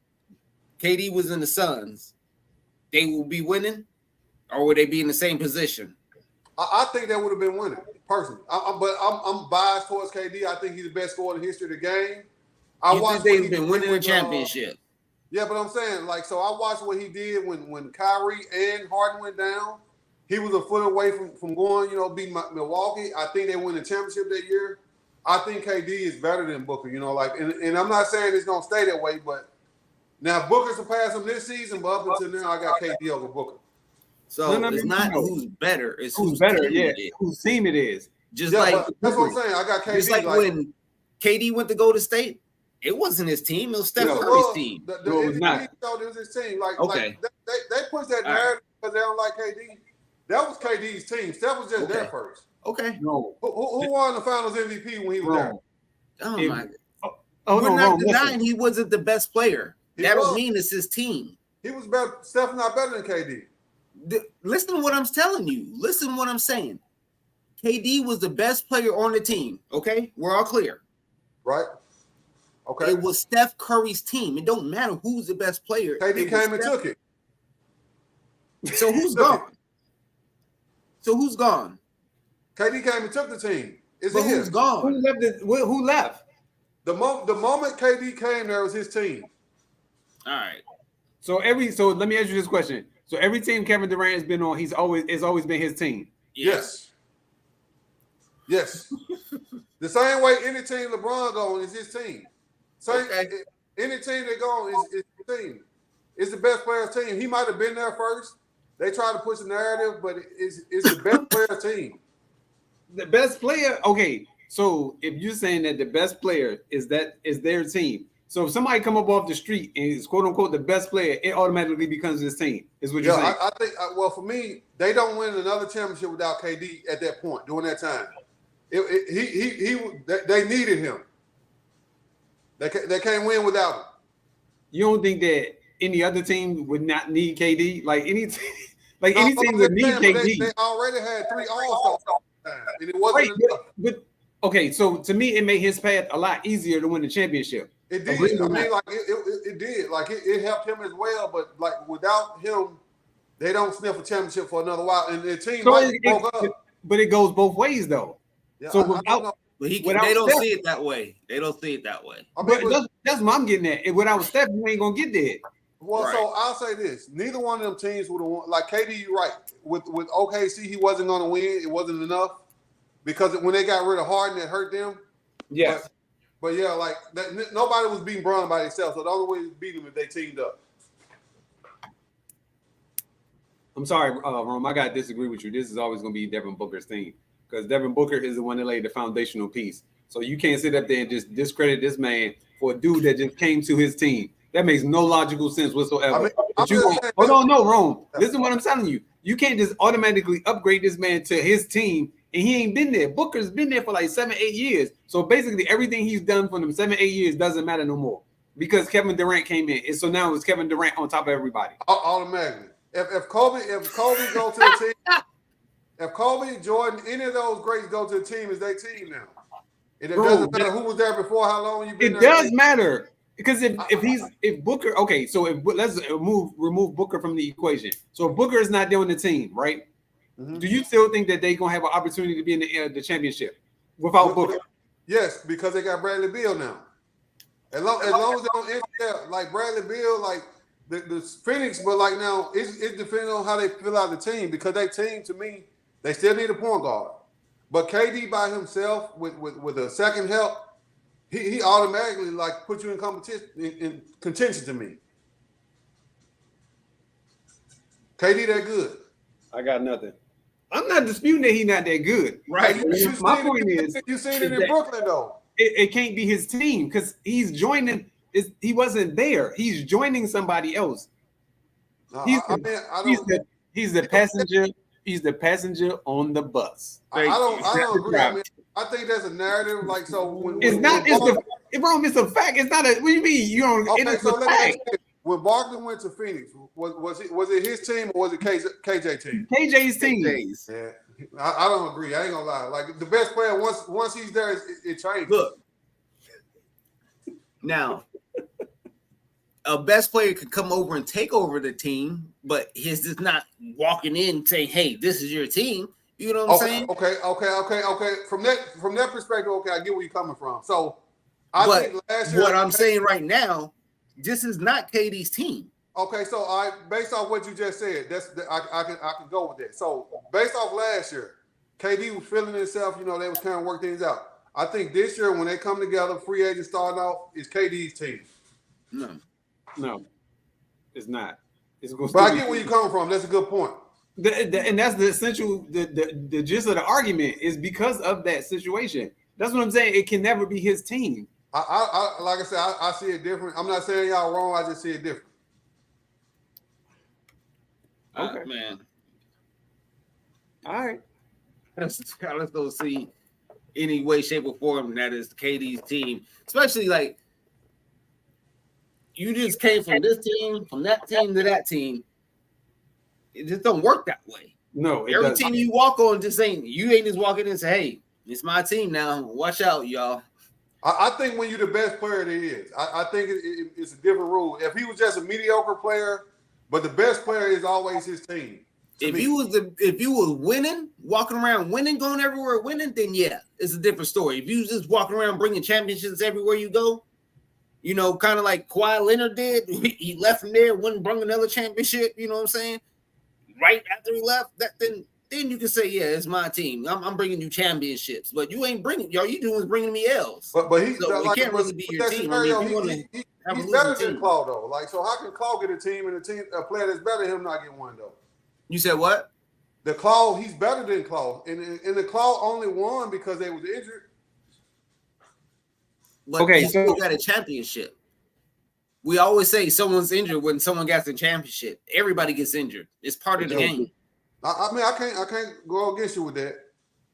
KD was in the Suns, they will be winning, or would they be in the same position? I think they would have been winning, personally. But I'm biased towards KD. I think he's the best scorer in the history of the game. You think they've been winning the championship? Yeah, but I'm saying, like, so I watched what he did when Kyrie and Harden went down. He was a foot away from going, beating Milwaukee. I think they won the championship that year. I think KD is better than Booker, and I'm not saying it's going to stay that way, but now Booker surpassed him this season, but up until now, I got KD over Booker. So it's not who's better, it's who's better, whose team it is. Just like that's what I'm saying. I got KD. Just like when KD went to Golden State, it wasn't his team. It was Steph Curry's team. It was his team. Like they push that narrative because they don't like KD. That was KD's team. Steph was just there first. Okay. No. Who won the Finals MVP when he was there? Oh my God. We're not denying he wasn't the best player. That don't mean it's his team. He was better. Steph not better than KD. Listen to what I'm telling you. Listen to what I'm saying. KD was the best player on the team. Okay, we're all clear. Right. Okay. It was Steph Curry's team. It don't matter who's the best player. KD came and took it. So who's gone? So who's gone? KD came and took the team. But who's gone? Who left? The moment KD came, there was his team. All right. So let me ask you this question. So every team Kevin Durant has been on, it's always been his team. Yes. The same way any team LeBron go on is his team. Any team they go on is his team. It's the best player's team. He might have been there first. They try to push the narrative, but it's the best player's team. The best player. Okay, so if you're saying that the best player is their team, so if somebody come up off the street and is quote unquote the best player, it automatically becomes his team. Is what you're saying? I think. Well, for me, they don't win another championship without KD at that point during that time. They needed him. They can't win without him. You don't think that any other team would not need KD? Like any team would need KD. They already had 3 All-Stars, and it wasn't enough. But okay, so to me, it made his path a lot easier to win the championship. It did. I mean, like it did. Like it helped him as well. But like without him, they don't sniff a championship for another while, and the team broke up. But it goes both ways, though. Yeah, so they don't see it that way. They don't see it that way. I mean, that's what I'm getting at. Without Steph, you ain't gonna get there. Well, right. So I'll say this: neither one of them teams would have won. Like KD, you're right. With OKC, he wasn't gonna win. It wasn't enough because when they got rid of Harden, it hurt them. Yes. But yeah, like nobody was beating Bron by themselves. So the only way to beat them if they teamed up. I'm sorry, Rome. I gotta disagree with you. This is always gonna be Devin Booker's team because Devin Booker is the one that laid the foundational piece. So you can't sit up there and just discredit this man for a dude that just came to his team. That makes no logical sense whatsoever. Hold on, no, Rome. Listen to what I'm telling you. You can't just automatically upgrade this man to his team, and he ain't been there. Booker's been there for like 7-8 years. So basically, everything he's done for them 7-8 years doesn't matter no more because Kevin Durant came in, and so now it's Kevin Durant on top of everybody. Automatically. If Kobe go to the team, if Kobe, Jordan, any of those greats go to the team, it's their team now. It doesn't matter who was there before, how long you've been there. It does matter. Because if Booker, okay, so if let's remove Booker from the equation. So if Booker is not there on the team, right? Mhm. Do you still think that they're gonna have an opportunity to be in the championship without Booker? Yes, because they got Bradley Beal now. As long as they don't injure, like Bradley Beal, like the Phoenix, but like now it depends on how they fill out the team because they team to me they still need a point guard, but KD by himself with a second help, he automatically like put you in competition in contention to me. KD that good. I got nothing. I'm not disputing that he's not that good. Right. My point is, you seen it in Brooklyn though. It can't be his team because he's joining. He wasn't there. He's joining somebody else. He's the passenger. He's the passenger on the bus. I don't agree. I mean, I think that's a narrative. Like so, It's a fact. It's not a. What do you mean? You don't. Okay, It's so a let me fact. ask you, when Barkley went to Phoenix, was it his team or was it KJ team? KJ's team. Yeah, I don't agree. I ain't gonna lie. Like the best player once he's there, it changes. Look, now a best player could come over and take over the team, but his is not walking in saying, "Hey, this is your team." You know what I'm saying? Okay. From that perspective, okay, I get where you're coming from. So, But think last year, what I'm saying right now, this is not KD's team. okay, so based off what you just said, I can go with that. So based off last year, KD was feeling himself. You know, they was kind of work things out. I think this year when they come together, free agents starting off, is KD's team. No, it's not. It's going. But I get where you're coming from. That's a good point. And that's the essential. The gist of the argument is because of that situation. That's what I'm saying. It can never be his team. I like I said, I see it different. I'm not saying y'all wrong. I just see it different. Okay, Man. all right. Let's go see any way, shape, or form that is KD's team. Especially like you just came from this team, from that team to that team. It just don't work that way. No, Every team you walk on just ain't just walking in and say, "Hey, it's my team now. Watch out, y'all." I think when you're the best player there is, I think it's a different rule. If he was just a mediocre player, but the best player is always his team. If you was winning, walking around winning, going everywhere winning, then yeah, it's a different story. If you was just walking around bringing championships everywhere you go, you know, kind of like Kawhi Leonard did, he left from there, went and brought another championship. You know what I'm saying? Right after he left, then you can say, yeah, it's my team. I'm bringing you championships, but you ain't bringing. All you doing is bringing me L's. But he's so like, it can't really be your team. Scenario, I mean, he's better than Claude though. Like, so how can Claude get a team and a player that's better than him not get one though? You said what? The Claude, he's better than Claude, and the Claude only won because they was injured. But he still got a championship. We always say someone's injured when someone gets a championship. Everybody gets injured. It's part of the game. I mean, I can't go against you with that.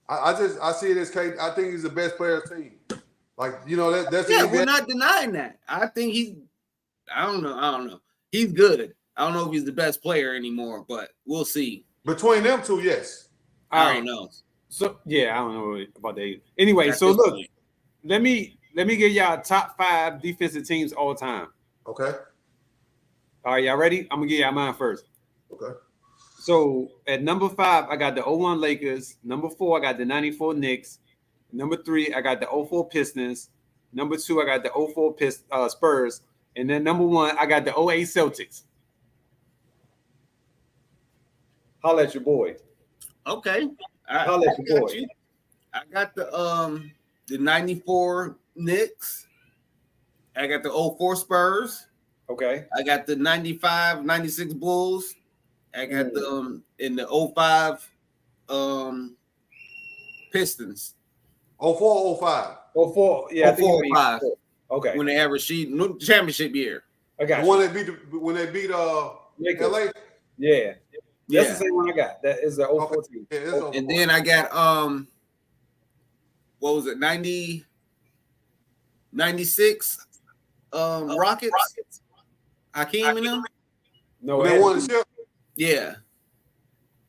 I see it as K. I think he's the best player of the team. Like, you know, that's we're not denying that. I think I don't know. He's good. I don't know if he's the best player anymore, but we'll see. Between them two, yes. I don't know. So yeah, I don't know about that. Anyway, so look, let me give y'all top 5 defensive teams all time. Okay. All right, y'all ready? I'm gonna give y'all mine first. Okay. So at number 5, I got the 01 Lakers. Number 4, I got the 94 Knicks. Number 3, I got the 04 Pistons. Number 2, I got the 04 Spurs. And then number 1, I got the 08 Celtics. Holla at your boy. Okay. Holla at your boy. I got the 94 Knicks. I got the 04 Spurs. Okay. I got the 95, 96 Bulls. I got the in the 05 Pistons. 04, 05. 04, yeah. 04, 05. Okay. When they had Rasheed, championship year. I got the one that beat LA. Yeah. Yeah. That's the same one I got. That is the 04 team. Yeah, and then I got what was it? 96 Rockets. Hakeem and them. No, they won the ship. Yeah.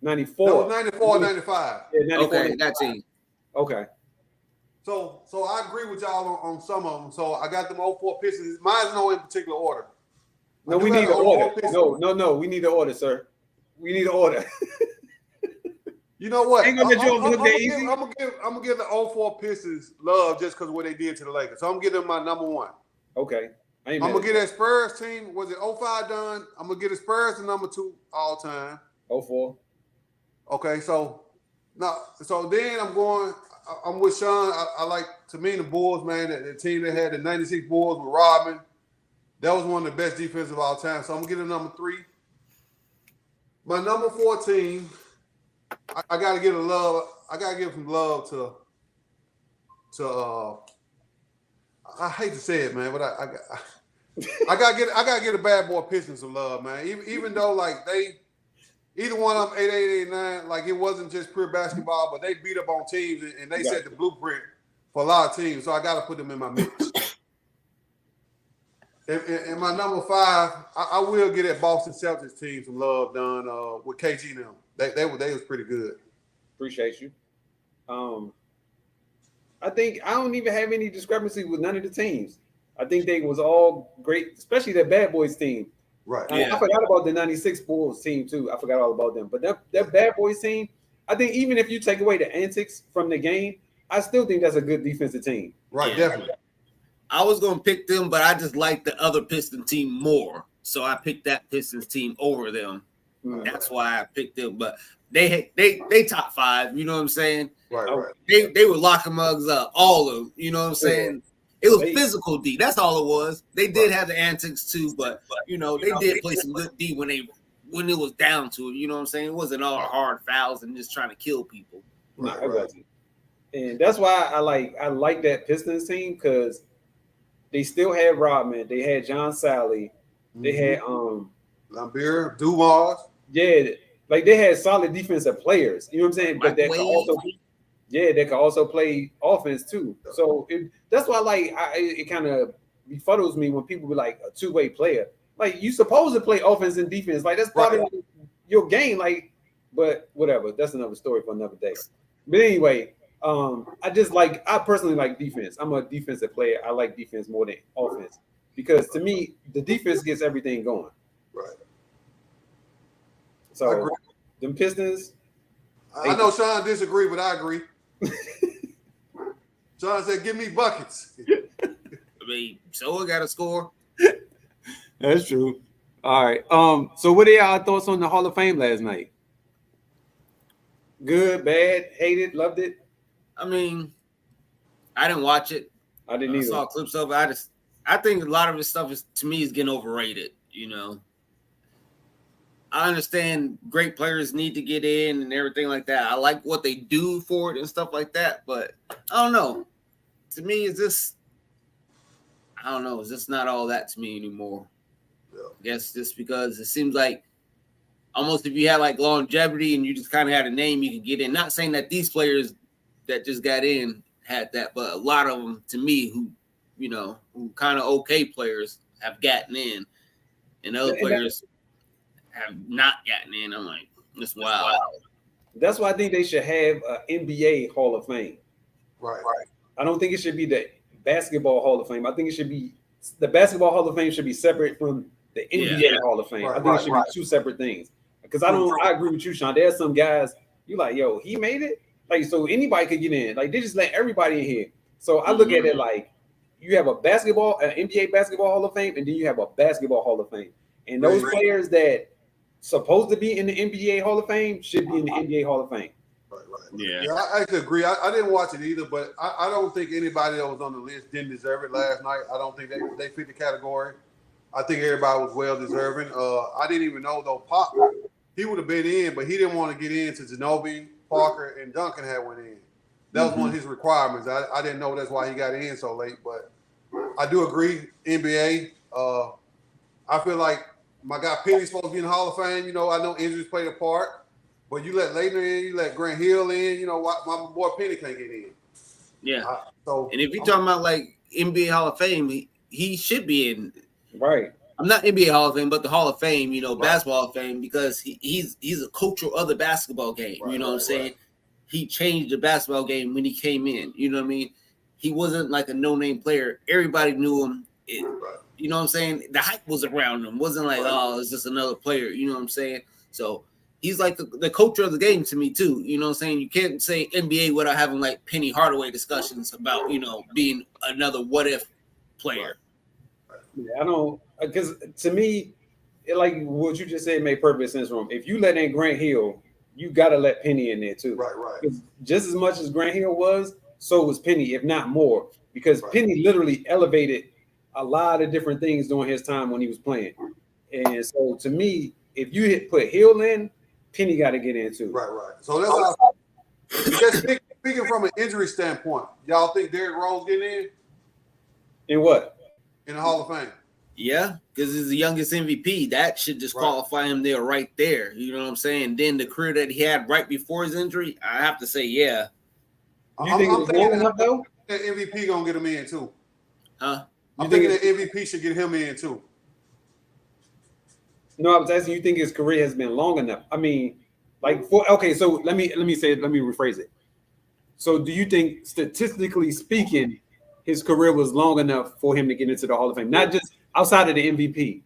94. That was 94 or 95. Yeah, 94. Okay, that team. Okay. So I agree with y'all on some of them. So I got them 04 Pistons. Mine's no in particular order. No, we need an order. No, we need an order, sir. We need an order. You know what? Ain't gonna let you overlook that easy. I'm gonna give the 04 Pistons love just because of what they did to the Lakers. So I'm giving them my number one. Okay. I'm gonna get that Spurs team. Was it 05 done? I'm gonna get the Spurs the number 2 all time. 04. Okay, so then I'm with Sean. I like, to me, the Bulls, man. The team that had the 96 Bulls with Rodman. That was one of the best defenses of all time. So I'm gonna get a number 3. My number 4 team, I gotta give some love to I hate to say it, man, but I gotta get a bad boy Pistons some love, man. Even though like either one of them 88, 89, like it wasn't just pure basketball, but they beat up on teams and they set the blueprint for a lot of teams. So I got to put them in my mix. And my number 5, I will get that Boston Celtics team some love done with KG now. They was pretty good. Appreciate you. I think I don't even have any discrepancy with none of the teams. I think they was all great, especially that Bad Boys team. Right. I forgot about the 96 Bulls team too. I forgot all about them. But that Bad Boys team, I think even if you take away the antics from the game, I still think that's a good defensive team. Right, definitely. I was gonna pick them, but I just like the other Piston team more, so I picked that Pistons team over them. That's why I picked them. But they top 5. You know what I'm saying? Right. They were locking mugs up, all of them. You know what I'm saying? It was physical D. That's all it was. They did have the antics too, but you know they did play some good D when it was down to it. You know what I'm saying? It wasn't all hard fouls and just trying to kill people. Right. And that's why I like that Pistons team because they still had Rodman, they had John Sally, they had Lambeer, Dumas. Yeah, like they had solid defensive players. You know what I'm saying? But that could also play offense too. So that's why it kind of befuddles me when people be like a two-way player. Like you supposed to play offense and defense. Like that's part of your game. Like, but whatever. That's another story for another day. But anyway, I personally like defense. I'm a defensive player. I like defense more than offense because to me, the defense gets everything going. Right. So them Pistons. I know Sean disagree, but I agree. Sean said, "Give me buckets." I mean, so got to score. That's true. All right. So what are y'all thoughts on the Hall of Fame last night? Good, bad, hated, loved it? I mean, I didn't watch it. I didn't either. I saw clips of it. I think a lot of this stuff is getting overrated, you know. I understand great players need to get in and everything like that. I like what they do for it and stuff like that, but I don't know. To me, it's just not all that to me anymore. Yeah. I guess just because it seems like almost if you had like longevity and you just kind of had a name, you could get in. Not saying that these players that just got in had that, but a lot of them, to me, who kind of okay players have gotten in, and other players have not gotten in. I'm like, that's wild. That's why I think they should have an NBA Hall of Fame. Right. I don't think it should be the Basketball Hall of Fame. I think it should be the Basketball Hall of Fame should be separate from the NBA Hall of Fame. I think it should be two separate things. Because I agree with you, Sean. There's some guys you like, yo, he made it. Like, so anybody could get in. Like, they just let everybody in here. So I look at it like you have an NBA Basketball Hall of Fame, and then you have a Basketball Hall of Fame. And those players that supposed to be in the NBA Hall of Fame should be in the NBA Hall of Fame. Right. Yeah, I could agree. I didn't watch it either, but I don't think anybody that was on the list didn't deserve it last night. I don't think they fit the category. I think everybody was well deserving. I didn't even know though Pop, he would have been in, but he didn't want to get in to Ginobili, Parker, and Duncan had went in. That was one of his requirements. I didn't know that's why he got in so late, but I do agree. NBA. I feel like my guy Penny's supposed to be in the Hall of Fame. You know, I know injuries played a part, but you let Leitner in, you let Grant Hill in. You know, my boy Penny can't get in. Yeah. And if you're talking about like NBA Hall of Fame, he should be in. Right. I'm not NBA Hall of Fame, but the Hall of Fame, Basketball Hall of Fame, because he's a culture of the basketball game. What I'm saying? He changed the basketball game when he came in. You know what I mean? he wasn't like a no-name player. Everybody knew him. Right. You know what I'm saying? The hype was around him. It wasn't like, oh, it's just another player. You know what I'm saying? So he's like the culture of the game to me too. You know what I'm saying? You can't say NBA without having like Penny Hardaway discussions about, you know, being another what if player. Yeah, I don't, because to me, like what you just said made perfect sense from. If you let in Grant Hill, you got to let Penny in there too. Right. Just as much as Grant Hill was, so was Penny, if not more, because Penny literally elevated a lot of different things during his time when he was playing. And so to me, if you put Hill in, Penny got to get in too. Right. So that's how. Just speaking from an injury standpoint, y'all think Derrick Rose getting in? In what? In the Hall of Fame? Yeah, because he's the youngest MVP. That should just qualify him there, right there. You know what I'm saying? Then the career that he had right before his injury, I have to say, yeah. You think it's long enough though? That MVP gonna get him in too. Huh? I'm thinking that MVP should get him in too. No, I was asking. You think his career has been long enough? I mean, like okay. So let me rephrase it. So do you think, statistically speaking, his career was long enough for him to get into the Hall of Fame, not just outside of the MVP?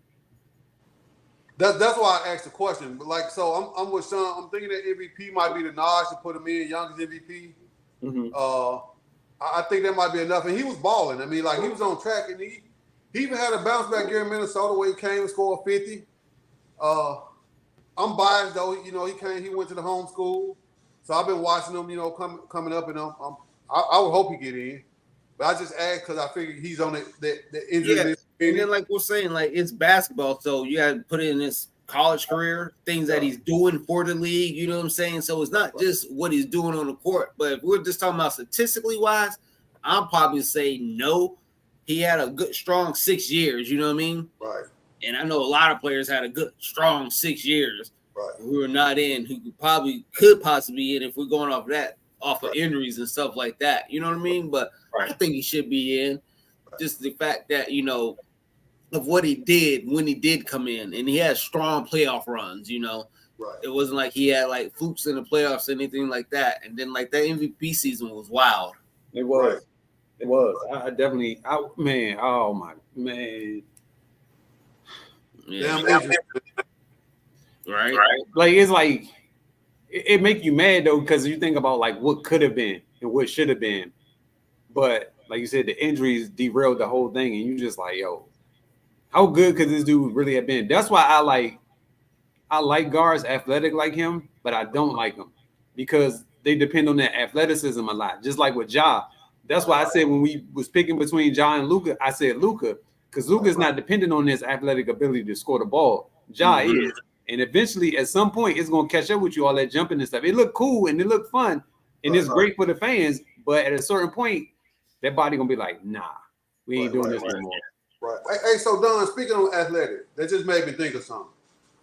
That's why I asked the question. But like, so I'm with Sean. I'm thinking that MVP might be the notch to put him in, youngest MVP. Mm-hmm. I think that might be enough. And he was balling. I mean, like he was on track, and he even had a bounce back here in Minnesota where he came and scored 50. I'm biased though. You know, he went to the home school, so I've been watching him. You know, coming up, and I would hope he get in. But I just asked because I figured he's on the injury list. And then, like we're saying, like it's basketball, so you got to put it in his college career, things that he's doing for the league. You know what I'm saying? So it's not just what he's doing on the court. But if we're just talking about statistically wise, I'll probably say no. He had a good, strong 6 years. You know what I mean? Right. And I know a lot of players had a good, strong 6 years. Right. Who are not in, who could possibly in if we're going off that, off of injuries and stuff like that. You know what I mean? But I think he should be in. Just the fact that, you know, of what he did when he did come in, and he had strong playoff runs, you know. Right. It wasn't like he had like flukes in the playoffs or anything like that. And then like that MVP season was wild. It was. Right. It was. I definitely. Man. Oh my man. Yeah. Damn. Right. Like it's like it make you mad though, because you think about like what could have been and what should have been, but like you said, the injuries derailed the whole thing, and you just like, yo, how good could this dude really have been? That's why I like guards athletic like him, but I don't like them because they depend on their athleticism a lot. Just like with Ja. That's why I said when we was picking between Ja and Luka, I said Luka, because Luka's not dependent on his athletic ability to score the ball. Ja is. And eventually, at some point, it's going to catch up with you, all that jumping and stuff. It looked cool and it looked fun and it's great for the fans. But at a certain point, that body going to be like, nah, we ain't doing this anymore. Right. Hey, so Don, speaking on athletic, that just made me think of something.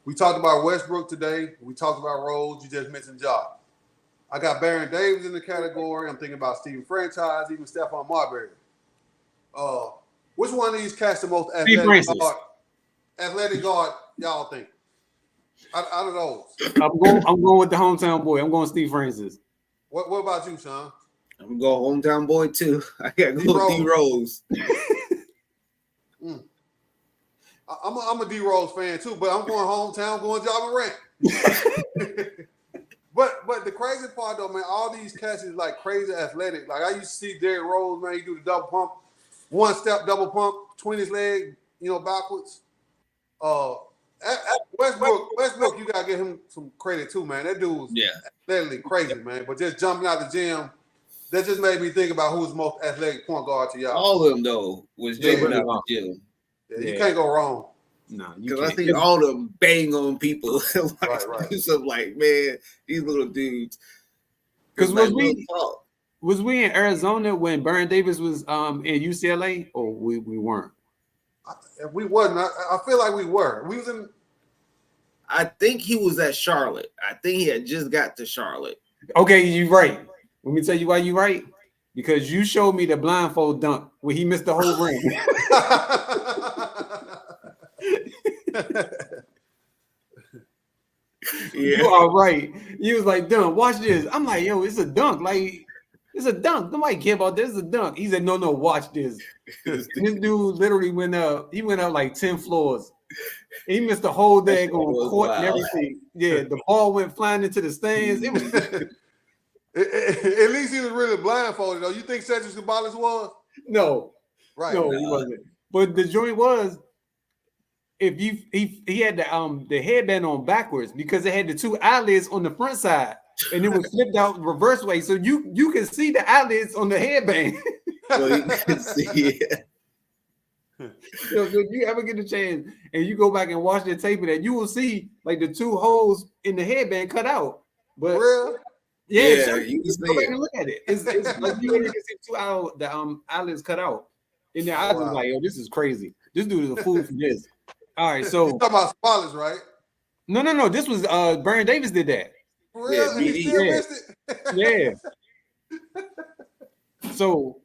We talked about Westbrook today. We talked about Rose. You just mentioned Ja. I got Baron Davis in the category. I'm thinking about Stephen Franchise, even Stephon Marbury. Which one of these cast the most athletic guard y'all think? Out of those, I'm going with the hometown boy. I'm going Steve Francis. What about you, Sean? I'm going hometown boy too. I got to go with D Rose. I'm a D Rose fan too, but I'm going hometown, going Ja Morant. But the crazy part though, man, all these cats is like crazy athletic. Like I used to see Derrick Rose, man, he do the double pump, one step double pump, twin his leg, backwards. Westbrook, you gotta give him some credit too, man. That dude was athletically crazy, man. But just jumping out the gym, that just made me think about who's the most athletic point guard to y'all. All of them though was jumping out the gym. You can't go wrong. No, because I think all of them bang on people. right. So like, man, these little dudes. Because was we in Arizona when Baron Davis was in UCLA, or we weren't? If we wasn't, I feel like we were. We was in. I think he was at Charlotte. I think he had just got to Charlotte. Okay, you're right. Let me tell you why you're right. Because you showed me the blindfold dunk where he missed the whole ring. You are right. He was like, "Dunk, watch this." I'm like, "Yo, it's a dunk." Like, It's a dunk. Nobody care about this. It's a dunk. He said, no, watch this. This dude literally went up like 10 floors. He missed the whole day on court and everything. Yeah, the ball went flying into the stands. It was at least he was really blindfolded, though. You think Cedric Ceballos was? No. Right. No, he wasn't. But the joint was, if he had the headband on backwards because it had the two eyelids on the front side and it was flipped out reverse way, so you can see the eyelids on the headband. So you can see it. So if you ever get a chance and you go back and watch the tape of that, you will see like the two holes in the headband cut out. But Real? yeah, so you can see go back it. and look at it. It's like you can see two eyelids cut out. And then I was like, yo, this is crazy. This dude is a fool for this. All right, so you talking about Spallers, right? No. This was Baron Davis did that. For real? Yeah, He still missed it? Yeah. So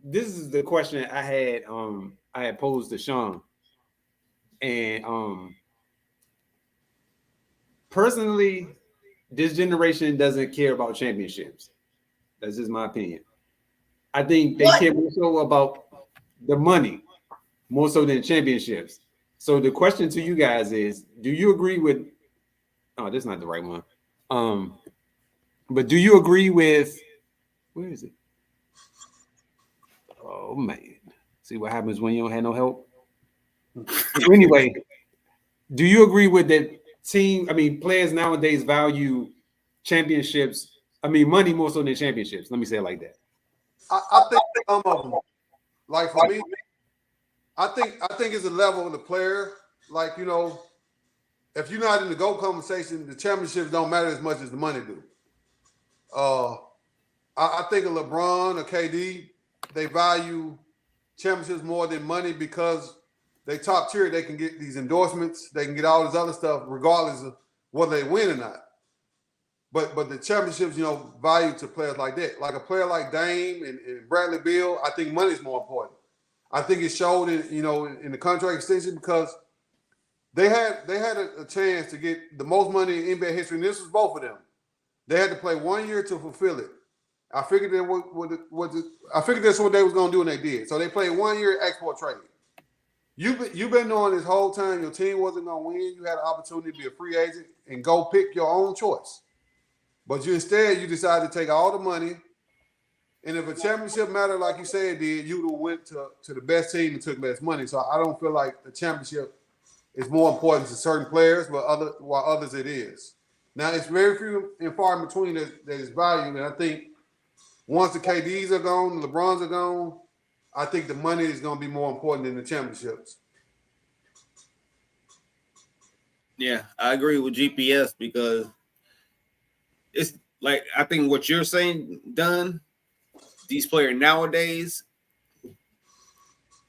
this is the question I had posed to Sean. And personally, this generation doesn't care about championships. That's just my opinion. I think they care more so about the money, more so than championships. So the question to you guys is, do you agree with this is not the right one. But do you agree with where is it? Oh man. See what happens when you don't have no help. Anyway, do you agree with that players nowadays value championships? Money more so than championships. Let me say it like that. I think some of them. Like for me, I think it's a level of the player. Like, if you're not in the GOAT conversation, the championships don't matter as much as the money do. I think of LeBron or KD, they value championships more than money because they top tier. They can get these endorsements. They can get all this other stuff regardless of whether they win or not. But the championships, value to players like that. Like a player like Dame and Bradley Beal, I think money is more important. I think it showed in the contract extension because they had a chance to get the most money in NBA history, and this was both of them. They had to play 1 year to fulfill it. I figured I figured that's what they was gonna do, and they did. So they played 1 year export trade. You've been knowing this whole time your team wasn't gonna win. You had an opportunity to be a free agent and go pick your own choice. But you decided to take all the money. And if a championship mattered like you said it did, you would have went to the best team and took less money. So I don't feel like the championship is more important to certain players, while others it is. Now, it's very few and far in between that is value. And I think once the KDs are gone, the LeBrons are gone, I think the money is going to be more important than the championships. Yeah, I agree with GPS because it's like I think what you're saying, Dunn, these players nowadays,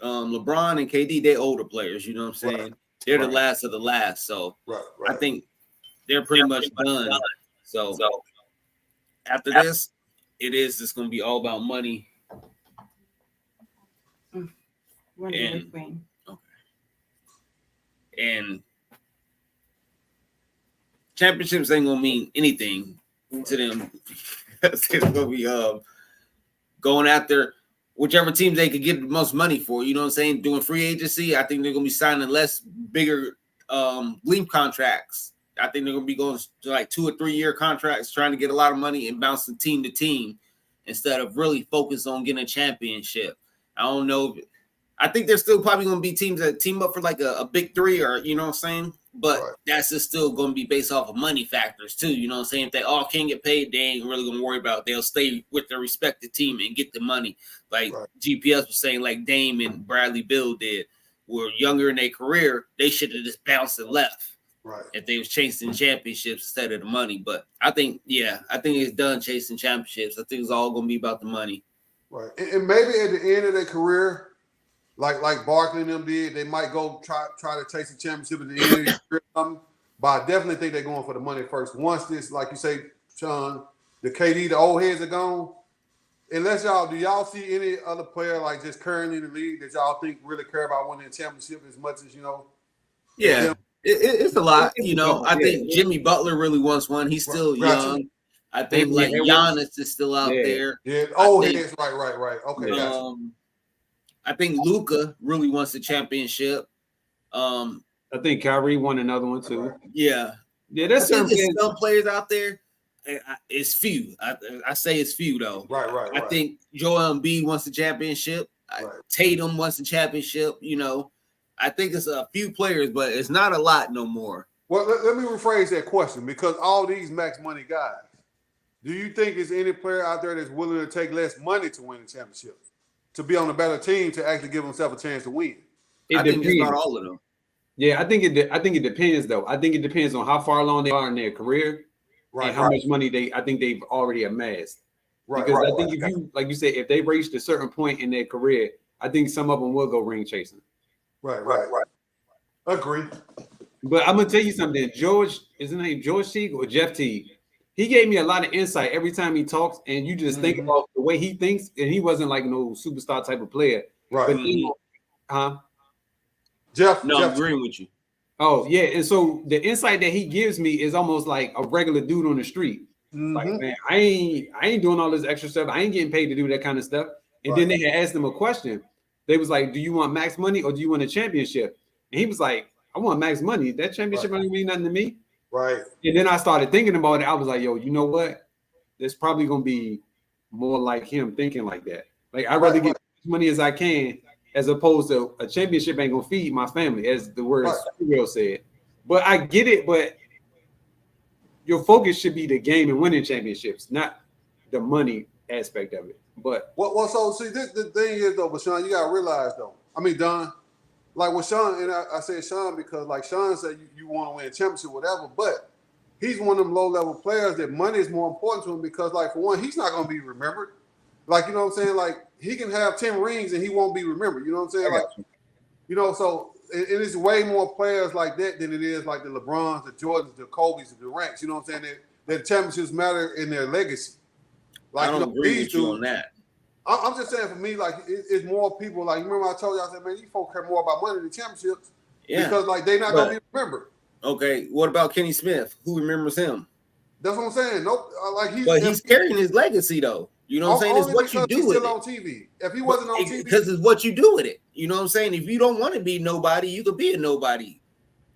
LeBron and KD, they're older players, you know what I'm saying? Right. They're the last of the last. So right. I think they're pretty much done. So after this, it's going to be all about money. And championships ain't gonna mean anything to them. It's gonna be going after whichever team they could get the most money for. You know what I'm saying? Doing free agency, I think they're gonna be signing bigger leap contracts. I think they're gonna be going to like 2 or 3 year contracts, trying to get a lot of money and bouncing team to team instead of really focus on getting a championship. I don't know. I think there's still probably going to be teams that team up for like a big three, or you know what I'm saying? But that's just still going to be based off of money factors too. You know what I'm saying? If they all can't get paid, they ain't really going to worry about it. They'll stay with their respective team and get the money. Like GPS was saying, like Dame and Bradley Beal did, were younger in their career, they should have just bounced and left. Right. If they was chasing championships instead of the money. But I think it's done chasing championships. I think it's all going to be about the money. Right. And maybe at the end of their career, like Barkley and them did, they might go try to chase the championship at the end of the year or something. But I definitely think they're going for the money first. Once this, like you say, Sean, the KD, the old heads are gone. Unless do y'all see any other player like just currently in the league that y'all think really care about winning a championship as much as Yeah, it's a lot. I think Jimmy Butler really wants one. He's still young. I think like Giannis is still out there. Yeah. Oh, heads. Right. Okay, gotcha. I think Luka really wants the championship. I think Kyrie won another one too. Yeah. There's some players out there. It's few. I say it's few though. Right. I think Joel Embiid wants the championship. Tatum wants the championship. You know, I think it's a few players, but it's not a lot no more. Well, let me rephrase that question, because all these max money guys, do you think there's any player out there that's willing to take less money to win the championship, to be on a better team, to actually give himself a chance to win? I think it's not all of them. Yeah, I think it depends though. I think it depends on how far along they are in their career, and how much money they've already amassed. Because I think if you, like you said, if they've reached a certain point in their career, I think some of them will go ring chasing. Right. Agree. But I'm gonna tell you something. George, is his name George Teague or Jeff Teague? He gave me a lot of insight every time he talks, and you just think about the way he thinks, and he wasn't like no superstar type of player. Right. But Jeff. I'm agreeing with you. Oh yeah, and so the insight that he gives me is almost like a regular dude on the street. Like, man, I ain't doing all this extra stuff. I ain't getting paid to do that kind of stuff. And then they had asked him a question. They was like, "Do you want max money or do you want a championship?" And he was like, "I want max money. That championship don't mean nothing to me." Right. And then I started thinking about it. I was like, "Yo, you know what? There's probably gonna be more like him thinking like that. Like I'd rather get as much money as I can, as opposed to a championship ain't gonna feed my family," as the word Real said. But I get it, but your focus should be the game and winning championships, not the money aspect of it. But so see, the thing is though, but Sean, you gotta realize though. I mean, Don, like with Sean, and I say Sean because like Sean said, you want to win a championship, whatever. But he's one of them low level players that money is more important to him, because like for one, he's not gonna be remembered. Like, you know what I'm saying? Like he can have 10 rings and he won't be remembered. You know what I'm saying? Like, you know, so it is way more players like that than it is like the LeBrons, the Jordans, the Kobe's, the Durants. You know what I'm saying? That championships matter in their legacy. Like, I don't agree with you on that. I'm just saying, for me, like it's more people. Like, remember I told you, I said, man, these folks care more about money than championships, because like they're not gonna be remembered. Okay, what about Kenny Smith? Who remembers him? That's what I'm saying. Nope. Like he's carrying his legacy though. You know what I'm saying? It's what you do with it. On TV. If he wasn't on TV, because it's what you do with it. You know what I'm saying? If you don't want to be nobody, you could be a nobody.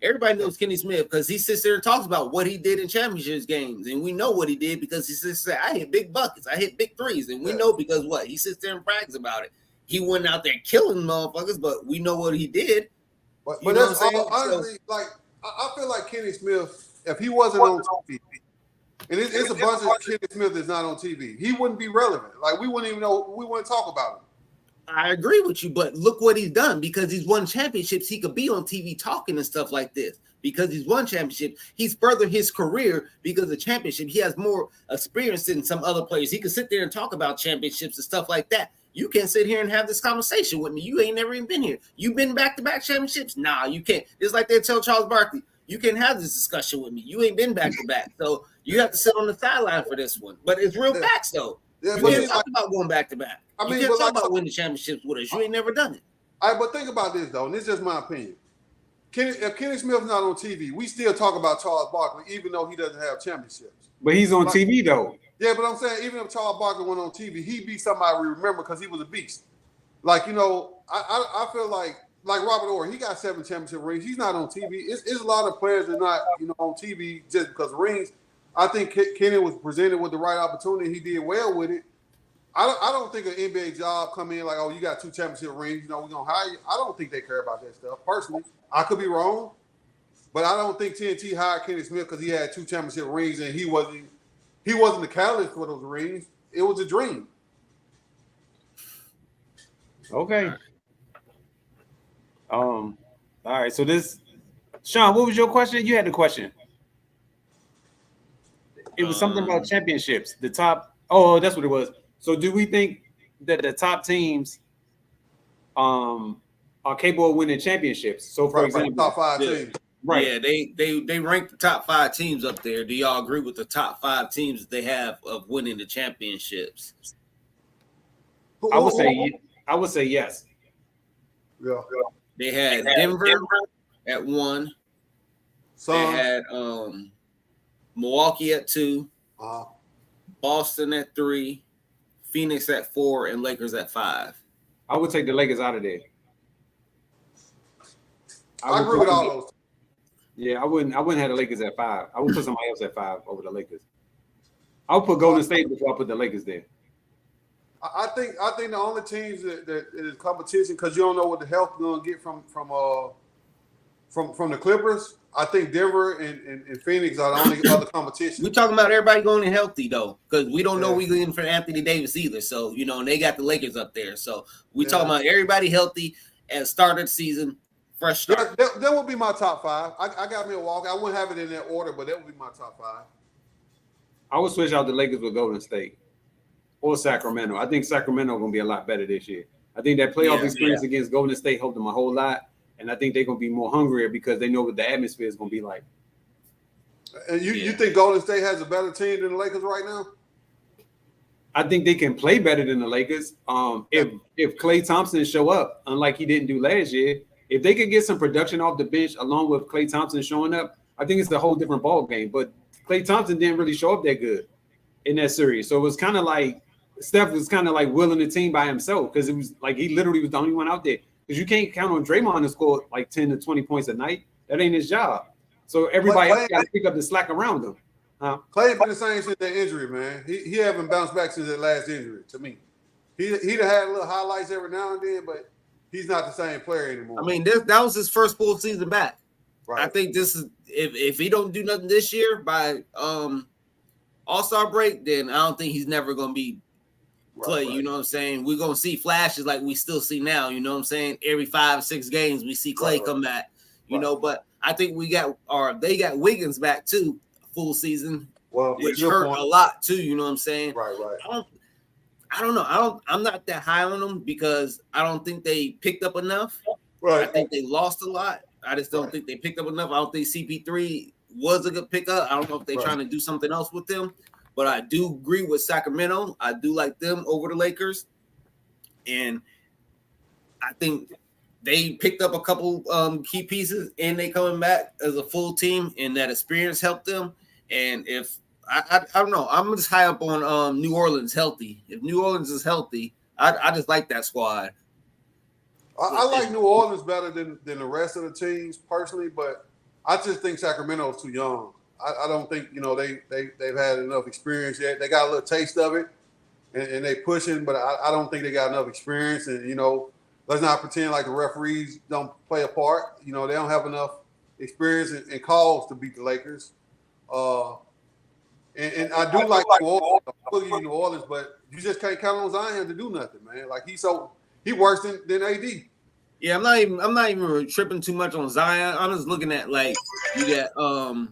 Everybody knows Kenny Smith because he sits there and talks about what he did in championships games, and we know what he did because he sits there. I hit big buckets, I hit big threes, and we know because what he sits there and brags about it. He went out there killing motherfuckers, but we know what he did. But that's honestly, like I feel like Kenny Smith, if he wasn't on TV, and it's a bunch of Kenny Smith that's not on TV, he wouldn't be relevant. Like we wouldn't even know, we wouldn't talk about him. I agree with you, but look what he's done. Because he's won championships, he could be on TV talking and stuff like this. Because he's won championships, he's furthered his career because of championship. He has more experience than some other players. He can sit there and talk about championships and stuff like that. You can't sit here and have this conversation with me. You ain't never even been here. You've been back-to-back championships? Nah, you can't. It's like they tell Charles Barkley, you can't have this discussion with me. You ain't been back-to-back. So you have to sit on the sideline for this one. But it's real facts, though. Yeah, you can't talk about going back-to-back. I mean, you can't talk about winning championships with us. You ain't never done it. All right, but think about this, though, and this is just my opinion. If Kenny Smith's not on TV, we still talk about Charles Barkley, even though he doesn't have championships. But he's on TV, though. Yeah, but I'm saying, even if Charles Barkley went on TV, he'd be somebody we remember because he was a beast. Like, you know, I feel like Robert Horry, he got 7 championship rings. He's not on TV. It's a lot of players that are not, you know, on TV just because of rings. I think Kenny was presented with the right opportunity. He did well with it. I don't think an NBA job come in like, oh, you got 2 championship rings, you know, we're going to hire you. I don't think they care about that stuff, personally. I could be wrong, but I don't think TNT hired Kenny Smith because he had 2 championship rings and he wasn't the catalyst for those rings. It was a dream. Okay. All right, so this, Sean, what was your question? You had the question. It was something about championships. The top, that's what it was. So do we think that the top teams are capable of winning championships? So for example, top 5 teams. Right. Yeah, they rank the top 5 teams up there. Do y'all agree with the top 5 teams that they have of winning the championships? I would say yes. Yeah. They had Denver at 1. They had Milwaukee at 2. Boston at 3, Phoenix at 4, and Lakers at 5. I would take the Lakers out of there. I agree with all those. Yeah, I wouldn't have the Lakers at 5. I would put somebody else at 5 over the Lakers. I would put Golden State before I put the Lakers there. I think the only teams that is competition, because you don't know what the health is going to get from the Clippers. I think Denver and Phoenix are the only other competition. We're talking about everybody going in healthy though, because we don't know we're going for Anthony Davis either. So and they got the Lakers up there. So we talking about everybody healthy at the start of the season, fresh start. That would be my top 5. I got Milwaukee. I wouldn't have it in that order, but that would be my top 5. I would switch out the Lakers with Golden State or Sacramento. I think Sacramento going to be a lot better this year. I think that playoff experience against Golden State helped them a whole lot. And I think they're going to be more hungrier because they know what the atmosphere is going to be like. And you think Golden State has a better team than the Lakers right now? I think they can play better than the Lakers. If Klay Thompson show up, unlike he didn't do last year, if they could get some production off the bench along with Klay Thompson showing up, I think it's a whole different ball game. But Klay Thompson didn't really show up that good in that series. So it was kind of like Steph was kind of like willing the team by himself because it was like he literally was the only one out there. Because you can't count on Draymond to score like 10 to 20 points a night. That ain't his job. So everybody else got to pick up the slack around him. Klay been the same since that injury, man. He haven't bounced back since that last injury, to me. He'd have had little highlights every now and then, but he's not the same player anymore. I mean, that was his first full season back. Right. I think this is if he don't do nothing this year by All-Star break, then I don't think he's never going to be Klay, you know what I'm saying? We're going to see flashes like we still see now, you know what I'm saying? Every 5-6 games, we see Klay come back, you know, but I think they got Wiggins back too, full season, which hurt a lot too, you know what I'm saying? Right. I don't know. I'm not that high on them because I don't think they picked up enough. Right. I think they lost a lot. I just don't think they picked up enough. I don't think CP3 was a good pickup. I don't know if they're trying to do something else with them. But I do agree with Sacramento. I do like them over the Lakers. And I think they picked up a couple key pieces and they coming back as a full team and that experience helped them. And if I don't know, I'm just high up on New Orleans healthy. If New Orleans is healthy, I just like that squad. I like New Orleans better than the rest of the teams personally, but I just think Sacramento's too young. I don't think they've had enough experience yet. They got a little taste of it, and they pushing, but I don't think they got enough experience. And let's not pretend like the referees don't play a part. They don't have enough experience and calls to beat the Lakers. And I do like New Orleans. I believe New Orleans, but you just can't count on Zion to do nothing, man. Like he worse than AD. Yeah, I'm not even tripping too much on Zion. I'm just looking at like you got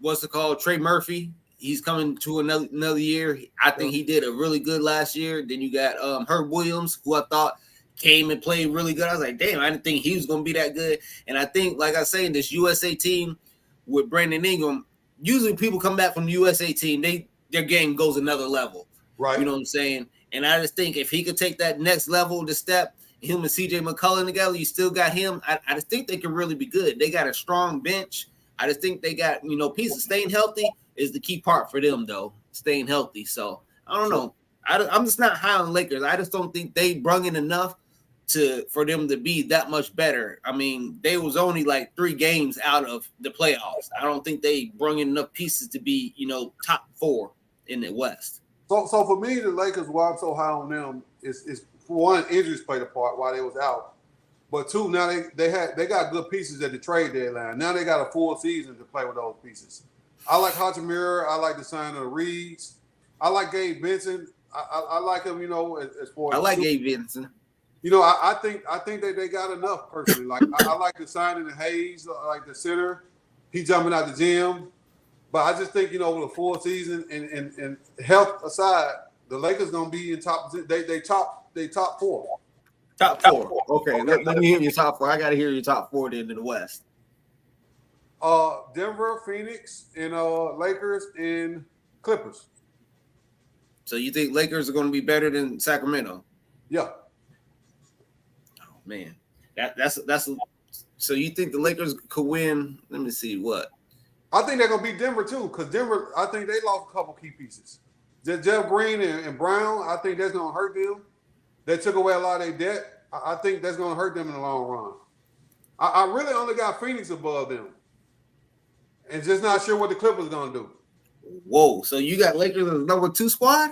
what's it called? Trey Murphy. He's coming to another year. I think he did a really good last year. Then you got Herb Williams, who I thought came and played really good. I was like, damn, I didn't think he was going to be that good. And I think, like I was saying, this USA team with Brandon Ingram, usually people come back from the USA team, their game goes another level. Right. You know what I'm saying? And I just think if he could take that next level, the step, him and CJ McCollum together, you still got him. I just think they can really be good. They got a strong bench. I just think they got, pieces. Staying healthy is the key part for them, though. Staying healthy. So, I don't know. I'm just not high on Lakers. I just don't think they brung in enough for them to be that much better. I mean, they was only like 3 games out of the playoffs. I don't think they brung in enough pieces to be, top 4 in the West. So for me, the Lakers, why I'm so high on them is for one, injuries played a part while they was out. But 2, now they got good pieces at the trade deadline. Now they got a full season to play with those pieces. I like Hachimura. I like the sign of the Reeds. I like Gabe Vincent. I like him, as far as I like Gabe Vincent. I think that they got enough personally. Like I like the signing of Hayes, I like the center. He jumping out the gym. But I just think, with a full season and health aside, the Lakers gonna be in top. They top 4. Top 4. Okay, let me hear your top 4. I got to hear your top 4 then in the West. Denver, Phoenix, and Lakers and Clippers. So you think Lakers are going to be better than Sacramento? Yeah. Oh man, that's. So you think the Lakers could win? Let me see what. I think they're gonna beat Denver too, because Denver, I think they lost a couple key pieces. Jeff Green and Brown, I think that's gonna hurt them. They took away a lot of their debt. I think that's gonna hurt them in the long run. I really only got Phoenix above them, and just not sure what the Clippers gonna do. Whoa! So you got Lakers as number 2 squad?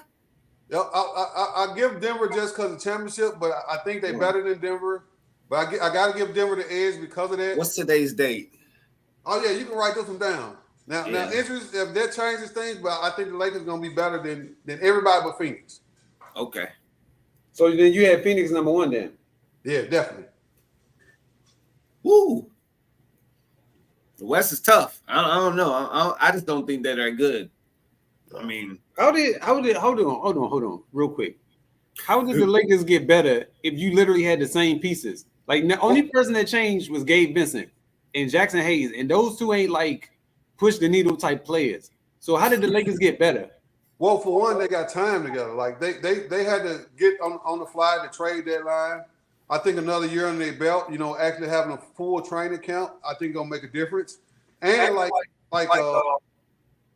Yeah, I give Denver just because of championship, but I think they're better than Denver. But I got to give Denver the edge because of that. What's today's date? Oh yeah, you can write this one down. Now, Yeah. interest if that changes things, but I think the Lakers gonna be better than everybody but Phoenix. Okay. So then you had Phoenix number 1 then. Yeah, definitely. Woo! The West is tough. I don't know. I just don't think they're that good. I mean, Hold on, real quick. How did the Lakers get better if you literally had the same pieces? Like the only person that changed was Gabe Vincent and Jackson Hayes, and those two ain't like push the needle type players. So how did the Lakers get better? Well, for one, they got time together. Like they had to get on the fly to trade deadline. I think another year on their belt, actually having a full training camp, I think gonna make a difference. And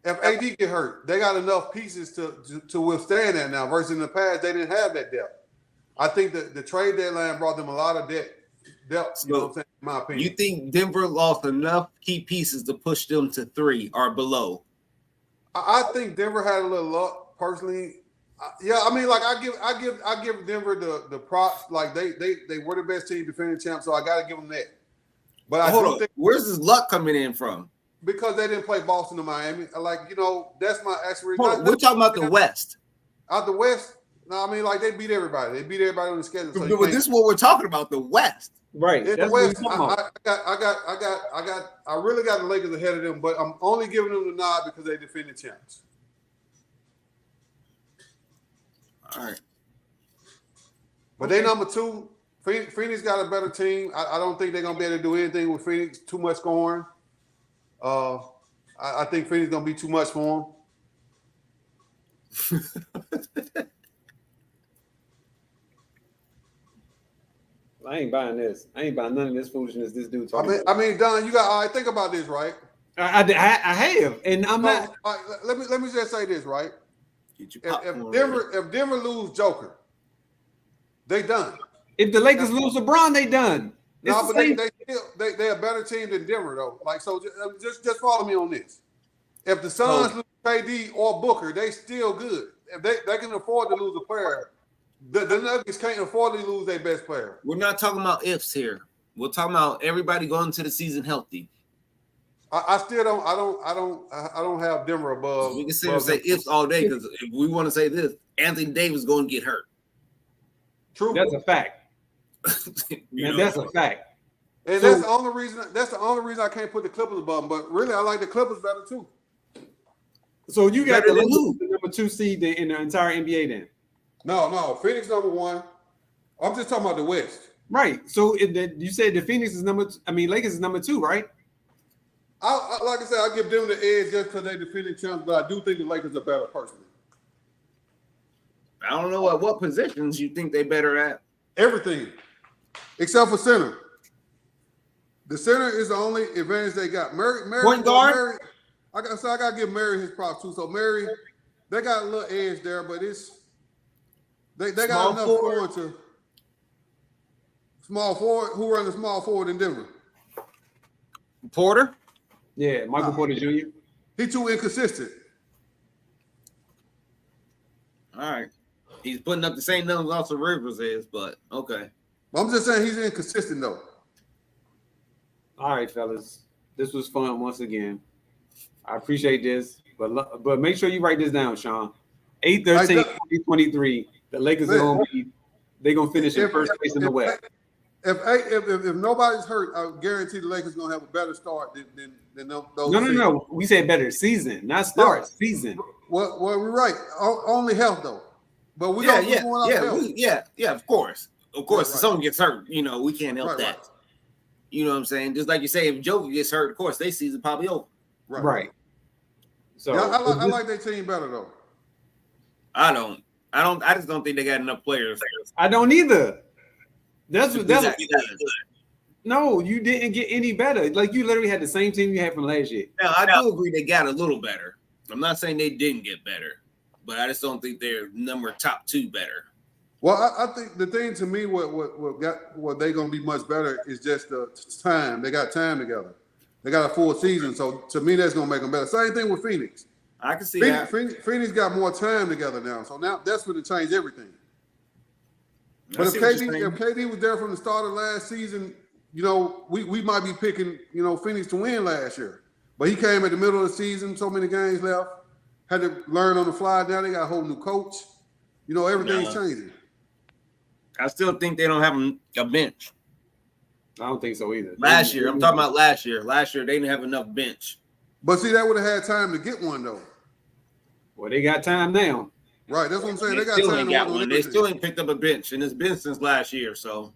if AD get hurt, they got enough pieces to withstand that now. Versus in the past, they didn't have that depth. I think the trade deadline brought them a lot of depth. You know what I'm saying? In my opinion, you think Denver lost enough key pieces to push them to 3 or below? I think Denver had a little luck personally. Yeah, I mean, like I give Denver the props. Like they were the best team defending champs, so I got to give them that. But I do think where's this luck coming in from? because they didn't play Boston or Miami. That's my actual. We're talking about the West. Out the West. No, I mean like they beat everybody. They beat everybody on the schedule. So But this is what we're talking about. The West. Right. in the That's what West, we're talking about. I really got the Lakers ahead of them, but I'm only giving them the nod because they defended champs. All right. But they number 2. Phoenix got a better team. I don't think they're gonna be able to do anything with Phoenix. Too much scoring. I think Phoenix gonna be too much for them. I ain't buying this. I ain't buying none of this foolishness this dude talking about. I mean, Don, you got. All right, think about this, right? I have, and I'm not. All right, let me just say this, right? Get your If popcorn Denver Denver lose Joker, they done. If the Lakers lose LeBron, they done. It's No, the but same- they're a better team than Denver though. Like so, just follow me on this. If the Suns lose KD or Booker, they still good. If they can afford to lose a player, the Nuggets can't afford to lose their best player. We're not talking about ifs here. We're talking about everybody going into the season healthy. I still don't. I don't have Denver above. We can sit here and say ifs all day because if we want to say this, Anthony Davis is going to get hurt. True. That's a fact. You know? That's a fact. And that's the only reason. That's the only reason I can't put the Clippers above them. But really, I like the Clippers better too. So you got Better the than who? number 2 seed in the entire NBA then. No, Phoenix number 1. I'm just talking about the West. Right. So you said the Phoenix is Lakers is number 2, right? I like I said, I give them the edge just because they defending champs, but I do think the Lakers are better personally. I don't know at what positions you think they better at. Everything, except for center. The center is the only advantage they got. Murray Point guard? I got to give Murray his props too. So Murray, they got a little edge there, but they got Small enough forward. scoring to small forward. Who run the small forward in Denver? Porter? Yeah, Michael Porter Jr. He too inconsistent. All right. He's putting up the same numbers Austin Rivers is, but okay. I'm just saying he's inconsistent though. All right, fellas. This was fun once again. I appreciate this, but make sure you write this down, Sean. 8-13-2023. The Lakers are gonna finish in first place in the West. If nobody's hurt, I guarantee the Lakers gonna have a better start than those. No. We said better season, not start. Season. Well, we're right. Only health though. But we Yeah. Of course. Of course, Right. if someone gets hurt, we can't help Right, that. right. You know what I'm saying? Just like you say, if Joker gets hurt, of course, their season probably over. Right. So Yeah, I like their team better though. I just don't think they got enough players. I don't either. That's to what be that's that good. No, you didn't get any better. Like you literally had the same team you had from last year. Now, I do agree they got a little better. I'm not saying they didn't get better, but I just don't think they're number top 2 better. Well, I think the thing to me, what they gonna be much better is just the time. They got time together. They got a full season, so to me, that's gonna make them better. Same thing with Phoenix. I can see that. Phoenix got more time together now, so now that's going to change everything. But if I see what you're saying. KD was there from the start of last season, you know, we might be picking, you know, Phoenix to win last year. But he came at the middle of the season, so many games left, had to learn on the fly. Now they got a whole new coach. You know, everything's changing. I still think they don't have a bench. I don't think so either. Last year, I'm talking about last year. Last year, they didn't have enough bench. But see, that would have had time to get one, though. Well, they got time now. Right, that's what I'm saying. They They got still time ain't to got work on one. They everything. still ain't picked up a bench, and it's been since last year. So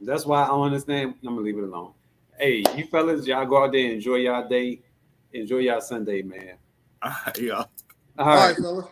That's why I don't understand. I'm gonna leave it alone. Hey, you fellas, y'all go out there and enjoy y'all day. Enjoy y'all Sunday, man. yeah. All All right. right, fellas.